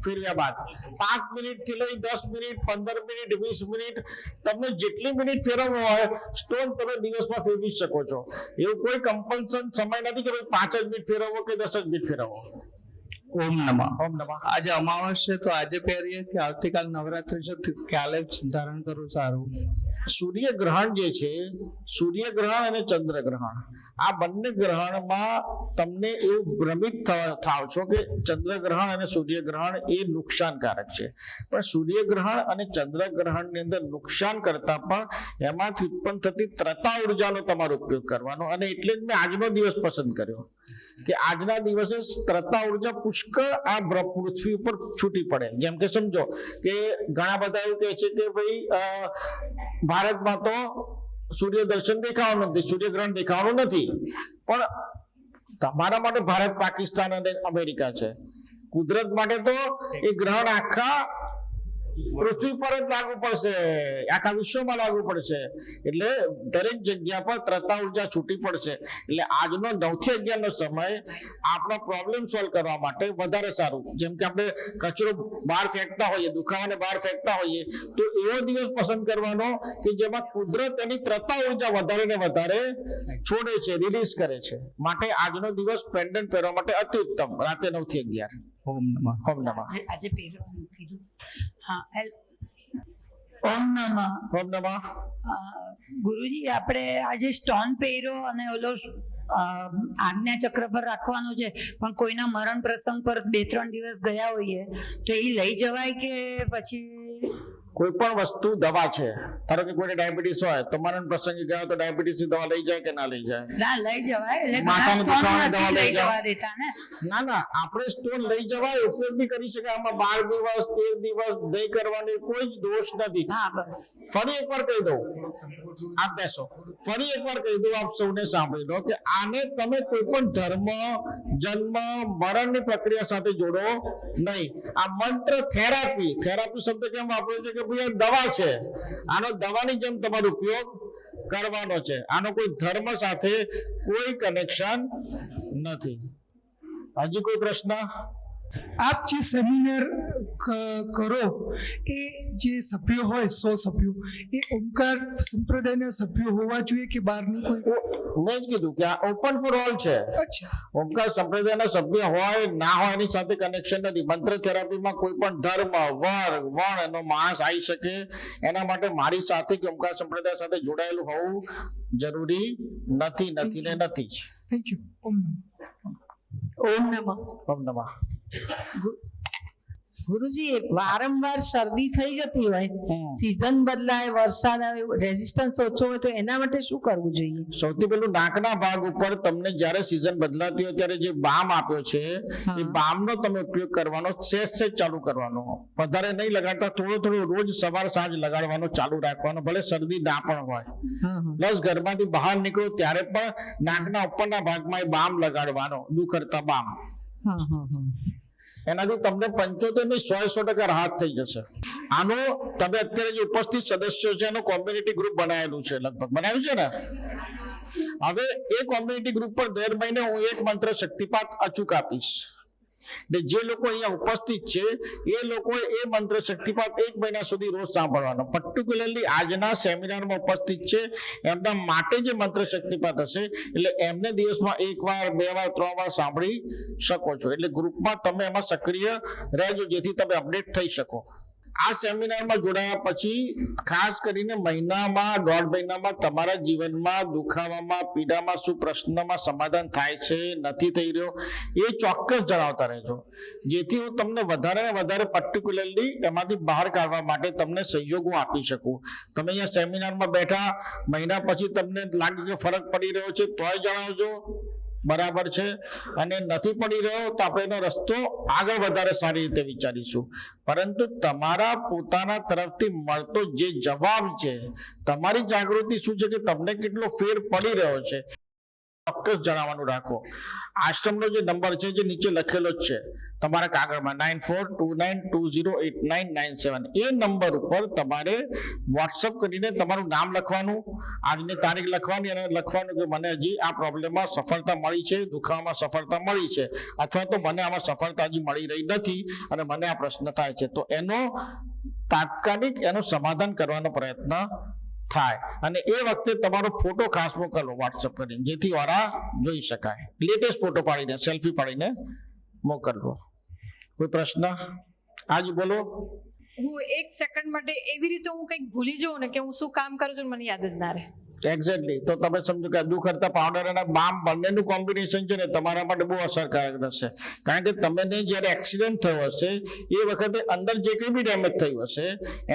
ફેરવ્યા બાદ 5 મિનિટ થી લઈ 10 મિનિટ, 15 મિનિટ, 20 મિનિટ તમને જેટલી મિનિટ ફેરવવો હોય સ્ટોન તમે દિવસમાં ફેરવી શકો છો. એવું કોઈ કમ્પલ્સન સમય નથી કે ભાઈ 5 જ મિનિટ ફેરવવો કે 10 જ મિનિટ ફેરવવો. ઓમ નમઃ. ઓમ નમઃ. આજે અમાવસ છે તો આજે પહેરીએ કે આવતીકાલ નવરાત્રી છે તો કાલે ધારણ કરવું સારું? સૂર્યગ્રહણ જે છે, સૂર્યગ્રહણ અને ચંદ્રગ્રહણ આ બંને ગ્રહણમાં તમને એવું ભ્રમિત થાવ છો કે ચંદ્રગ્રહણ અને સૂર્યગ્રહણ એ નુકસાનકારક છે. પણ સૂર્યગ્રહણ અને ચંદ્રગ્રહણની અંદર નુકસાન કરતા પણ એમાંથી ઉત્પન્ન થતી ત્રતા ઉર્જાનો તમારો ઉપયોગ કરવાનો. અને એટલે જ મેં આજનો દિવસ પસંદ કર્યો કે આજના દિવસે ત્રતા ઉર્જા પુષ્કળ આ પૃથ્વી ઉપર છૂટી પડે. જેમ કે સમજો કે ઘણા બધા એવું કહે છે કે ભાઈ ભારતમાં તો સૂર્ય દર્શન દેખાવાનું નથી, સૂર્યગ્રહણ દેખાવાનું નથી. પણ તમારા માટે ભારત, પાકિસ્તાન અને અમેરિકા છે. કુદરત માટે તો એ ગ્રહણ આખા પૃથ્વી પર જ લાગુ પડશે, આખા વિશ્વમાં લાગુ પડશે. એટલે દરેક જગ્યા પર ત્રતા ઉર્જા છૂટી પડશે. એટલે આજનો 9 થી 11 નો સમય આપણો પ્રોબ્લેમ સોલ્વ કરવા માટે વધારે સારું. જેમ કે આપણે કચરો બહાર ફેંકતા હોઈએ, દુખાવાને બહાર ફેંકતા હોઈએ તો એવો દિવસ પસંદ કરવાનો કે જેમાં કુદરત એની ત્રતા ઉર્જા વધારે ને વધારે છોડે છે, રિલીઝ કરે છે. માટે આજનો દિવસ પેન્ડન્ટ પહેરવા માટે અતિ ઉત્તમ, રાતે 9 થી 11. ઓમ નમઃ. ઓમ નમઃ. આજે પહેરવાનું કીધું. હા, ઓમ નમઃ. ઓમ નમઃ. ગુરુજી આપણે આજે સ્ટોન પહેર્યો અને ઓલો આજ્ઞા ચક્ર પર રાખવાનો છે પણ કોઈના મરણ પ્રસંગ પર 2-3 દિવસ ગયા હોઈએ તો એ લઈ જવાય કે પછી? કોઈ પણ વસ્તુ દવા છે. ધારો કે કોઈને ડાયાબિટીસ હોય તો મરણ પ્રસંગે ગયા તો ડાયાબિટીસની દવા લઈ જાય કે ના લઈ જાય? ના લઈ જવાય, એટલે માથાનો દુખાવાની દવા લઈ જવા જવાય? દેતા ને. ના આપણે સ્ટોન લઈ જવાય, ઉપયોગ બી કરી શકાય. આમાં 12 દિવસ 13 દિવસ દહીં કરવાની કોઈ જ દોષ નથી. હા બસ. ફરી એકવાર કહી દઉં, આપ બેસો. ફરી એકવાર કહી દઉં, આપ સૌને સાંભળી લો કે આને તમે કોઈ પણ ધર્મ, જન્મ, મરણની પ્રક્રિયા સાથે જોડો નહીં. આ મંત્ર થેરાપી શબ્દ કેમ વાપર્યો છે કે ભાઈ આ દવા છે, આનો દવાની જેમ તમારો ઉપયોગ કરવાનો છે. આનો કોઈ ધર્મ સાથે કોઈ કનેક્શન નથી. હજી કોઈ પ્રશ્ન? આપ જે સેમિનાર કરો એ જે સભ્યો હોય 100 સભ્યો, એ ઓમકાર સંપ્રદાયના સભ્યો હોવા જોઈએ કે બહારની કોઈ? મેં જ કીધું કે આ ઓપન ફોર ઓલ છે. અચ્છા. ઓમકાર સંપ્રદાયના સભ્ય હોય ના હોય એની સાથે કનેક્શન નથી. મંત્ર થેરાપીમાં કોઈ પણ ધર્મ, વર્ગ, વર્ણ એનો માણસ આવી શકે. એના માટે મારી સાથે કે ઓમકાર સંપ્રદાય સાથે જોડાયેલું હોવું જરૂરી નથી ને નથી જ. Thank you. ઓમ નમઃ. ઓમ નમઃ. ગુરુજી, વારંવાર શરદી થઈ જતી હોય, સીઝન બદલાય, વરસાદ આવે, રેઝિસ્ટન્સ ઓછો હોય, તો એના માટે શું કરવું જોઈએ? સૌથી પહેલું નાકના ભાગ ઉપર તમને જ્યારે સીઝન બદલાતી હોય ત્યારે જે બામ આપ્યો છે એ બામનો તમે ઉપયોગ કરવાનો, સેજ ચાલુ કરવાનો. વધારે નહીં લગાડતા, થોડું રોજ સવાર સાંજ લગાડવાનો ચાલુ રાખવાનો, ભલે શરદી ના પણ હોય. પ્લસ ઘરમાંથી બહાર નીકળો ત્યારે પણ નાકના ઉપરના ભાગમાં એ બામ લગાડવાનો, દુખરતા બામ. એનાથી તમને 75 ને 100% રાહત થઈ જશે. આનો તમે અત્યારે જે ઉપસ્થિત સદસ્યો છે એનું કોમ્યુનિટી ગ્રુપ બનાવેલું છે, લગભગ બનાવ્યું છે ને. હવે એ કોમ્યુનિટી ગ્રુપ પર દર મહિને હું એક મંત્ર શક્તિપાત અચૂક આપીશ. જે લોકો અહીંયા ઉપસ્થિત છે એ લોકોએ એ મંત્ર શક્તિપાત 1 મહિના સુધી રોજ સાંભળવાનો. પર્ટિક્યુલરલી આજના સેમિનારમાં ઉપસ્થિત છે એમના માટે જે મંત્ર શક્તિપાત હશે એટલે એમને દિવસમાં 1 વાર 2 વાર 3 વાર સાંભળી શકો છો. એટલે ગ્રુપમાં તમે એમાં સક્રિય રહેજો જેથી તમે અપડેટ થઈ શકો. આ સેમિનારમાં જોડાયા પછી ખાસ કરીને મહિનામાં 1.5 મહિનામાં તમારા જીવનમાં દુખાવામાં, પીડામાં શું પ્રશ્નમાં સમાધાન થાય છે, નથી થઈ રહ્યો, એ ચોક્કસ જણાવતા રહેજો, જેથી હું તમને વધારે ને વધારે પર્ટિક્યુલરલી એમાંથી બહાર કાઢવા માટે તમને સહયોગો આપી શકું. તમે અહીંયા સેમિનારમાં બેઠા, મહિના પછી તમને લાગે કે ફરક પડી રહ્યો છે તોય જણાવજો, બરાબર છે. અને નથી પડી રહ્યો તો આપણે એનો રસ્તો આગળ વધારે સારી રીતે વિચારીશું. પરંતુ તમારા પોતાના તરફથી મળતો જે જવાબ છે, તમારી જાગૃતિ શું છે કે તમને કેટલો ફેર પડી રહ્યો છે, ચોક્કસ જણાવવાનું રાખો. આશ્રમનો જે નંબર છે જે નીચે લખેલો જ છે તમારા કાગળમાં, 9429208997, એ નંબર ઉપર તમારે વોટ્સઅપ કરીને તમારું નામ લખવાનું, આજની તારીખ લખવાની અને લખવાનું કે મને હજી આ પ્રોબ્લેમમાં સફળતા મળી છે, દુખાવામાં સફળતા મળી છે, અથવા તો મને આમાં સફળતા હજી મળી રહી નથી અને મને આ પ્રશ્ન થાય છે, તો એનો તાત્કાલિક એનું સમાધાન કરવાનો પ્રયત્ન થાય. અને એ વખતે તમારો ફોટો ખાસ મોકલો વોટ્સઅપ કરીને, જેથી વારા જોઈ શકાય. લેટેસ્ટ ફોટો પાડીને, સેલ્ફી પાડીને મોકલવો. કોઈ પ્રશ્ન? આજ બોલો. હું 1 સેકન્ડ માટે એવી રીતે હું કંઈક ભૂલી જાઉં ને કે હું શું કામ કરું છું, મને યાદ જ ના રહે. એક્ઝેક્ટલી. તો તમે સમજો કે દુખરતા પાવડર અને બામ બંનેનું કોમ્બિનેશન છે ને તમારા માટે બહુ અસરકારક રહેશે. કારણ કે તમને જ્યારે એક્સિડન્ટ થયો હશે એ વખતે અંદર જે કંઈ બી ડેમેજ થયું હશે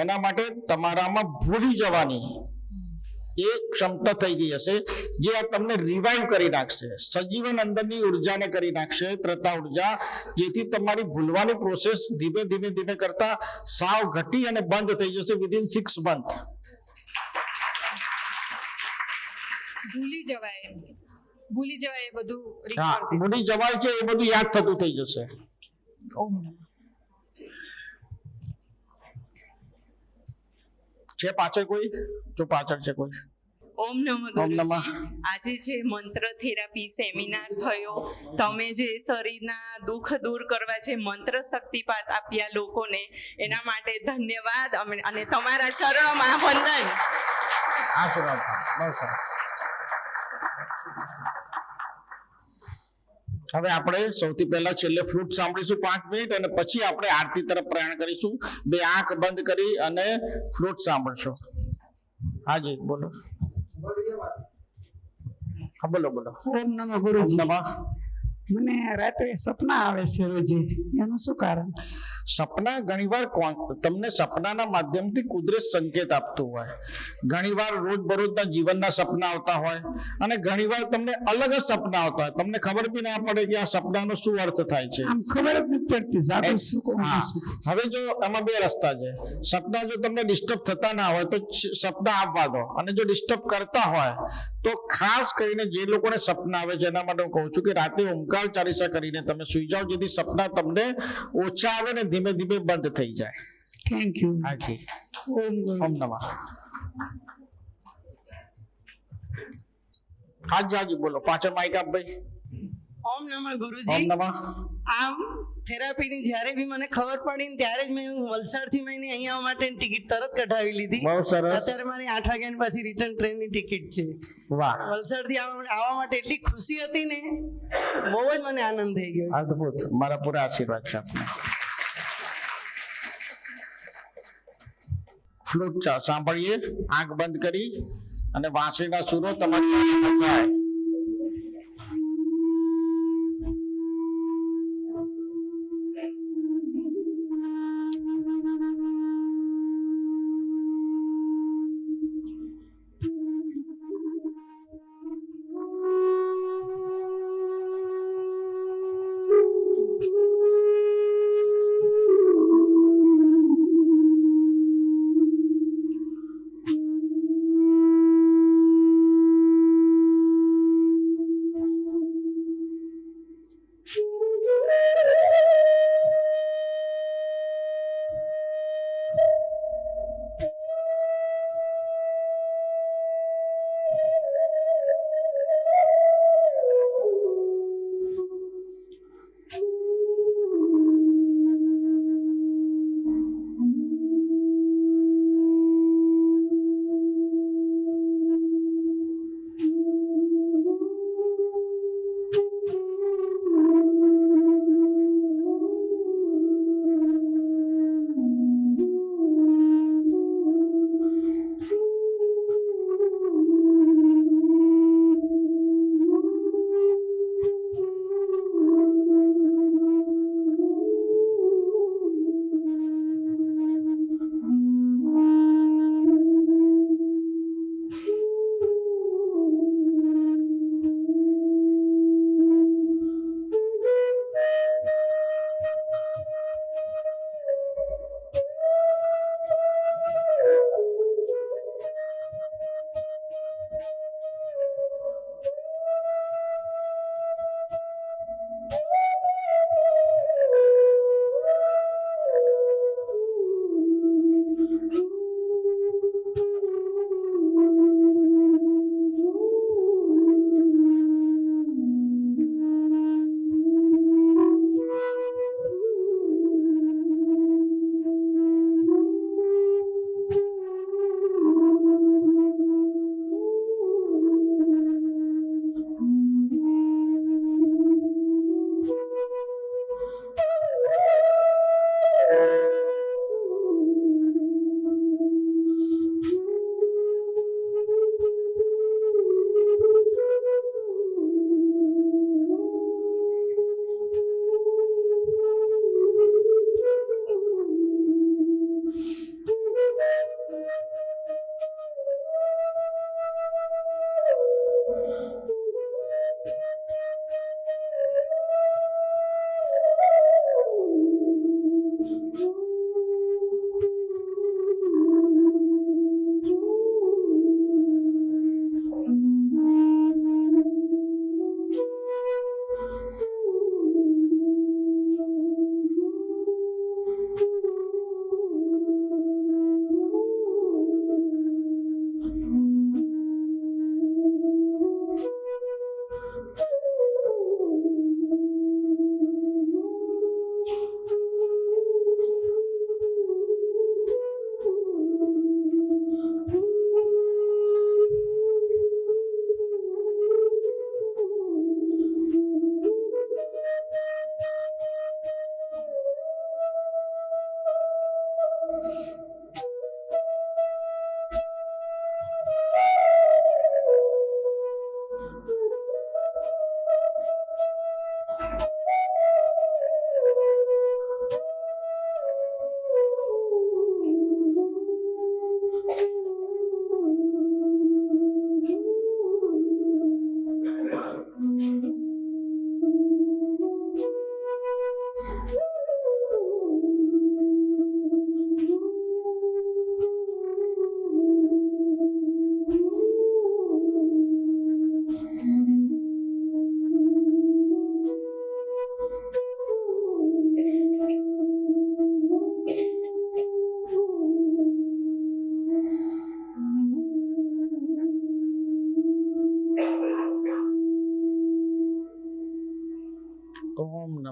એના માટે તમારામાં ભૂલી જવાની એ ક્ષમતા થઈ ગઈ હશે, જે આ તમને રિવાઇવ કરી નાખશે, સજીવન અંદરની ઉર્જાને કરી નાખશે, ત્રતા ઉર્જા, જેથી તમારી ભૂલવાની પ્રોસેસ ધીમે ધીમે કરતા સાવ ઘટી અને બંધ થઈ જશે વિધિન 6 મંથ. ભૂલી જવાય એ બધું. હા, ભૂલી જવાય છે એ બધું યાદ થતું થઈ જશે. ઓમ નમઃ. છે પાછળ કોઈ? જો પાછળ છે કોઈ? ઓમ નમઃ ગુરુજી. આજે જે મંત્ર થેરાપી સેમિનાર થયો, તમે જે શરીરના દુઃખ દૂર કરવા જે મંત્ર શક્તિપાત આપ્યા લોકોને, એના માટે ધન્યવાદ અને તમારા ચરણોમાં વંદન. આશીર્વાદ. હવે આપણે સૌથી પહેલા છેલ્લે ફ્લૂટ સાંભળીશું 5 મિનિટ અને પછી આપણે આરતી તરફ પ્રયાણ કરીશું. 2 આંખ બંધ કરી અને ફ્લૂટ સાંભળશો. હાજી બોલો. હા બોલો. ઓમ નમઃ ગુરુજી. મને રાત્રે સપના આવે છે રોજે, એનું શું કારણ? સપના ઘણીવાર તમને સપનાના માધ્યમથી કુદરત સંકેત આપતું હોય. ઘણીવાર રોજબરોજના જીવનના સપના આવતા હોય અને ઘણીવાર તમને અલગ જ સપના આવતા હોય. તમને ખબર બી ના પડે કે આ સપનાનો શું અર્થ થાય છે. આમ ખબર જ નથી પડતી સાહેબ શું કહું છું. હવે જો એમાં બે રસ્તા છે. સપના જો તમને ડિસ્ટર્બ થતા ના હોય તો સપના આપવા દો, અને જો ડિસ્ટર્બ કરતા હોય તો ખાસ કરીને જે લોકોને સપના આવે છે એના માટે હું કહું છું કે રાતે ઓમકાર ચાલીસા કરીને તમે સુઈ જાઓ, જેથી સપના તમને ઓછા આવે ને ધીમે ધીમે બંધ થઈ જાય. Thank you. હાજી. ઓમ નમઃ. હાજી બોલો, પાછળ માઈક આપ ભાઈ. ઓમ નમઃ ગુરુજી. ઓમ નમઃ. આમ થેરાપીની જ્યારે બી મને ખબર પડી ને ત્યારે જ મેં વલસાડથી મેં અહીંયા આવવા માટે ટિકિટ તરત કઢાવી લીધી. બહુ સરસ. અત્યારે મારી 8 વાગ્યા પછી રિટર્ન ટ્રેનની ટિકિટ છે. વાહ. વલસાડથી આવવા માટે એટલી ખુશી હતી ને, બહુ જ મને આનંદ થઈ ગયો. અદ્ભુત. મારા પૂરા આશીર્વાદ છે આપને. ફ્લૂટ સાંભળીએ, આંખ બંધ કરી અને વાંસળીના સૂરો તમારી થાય.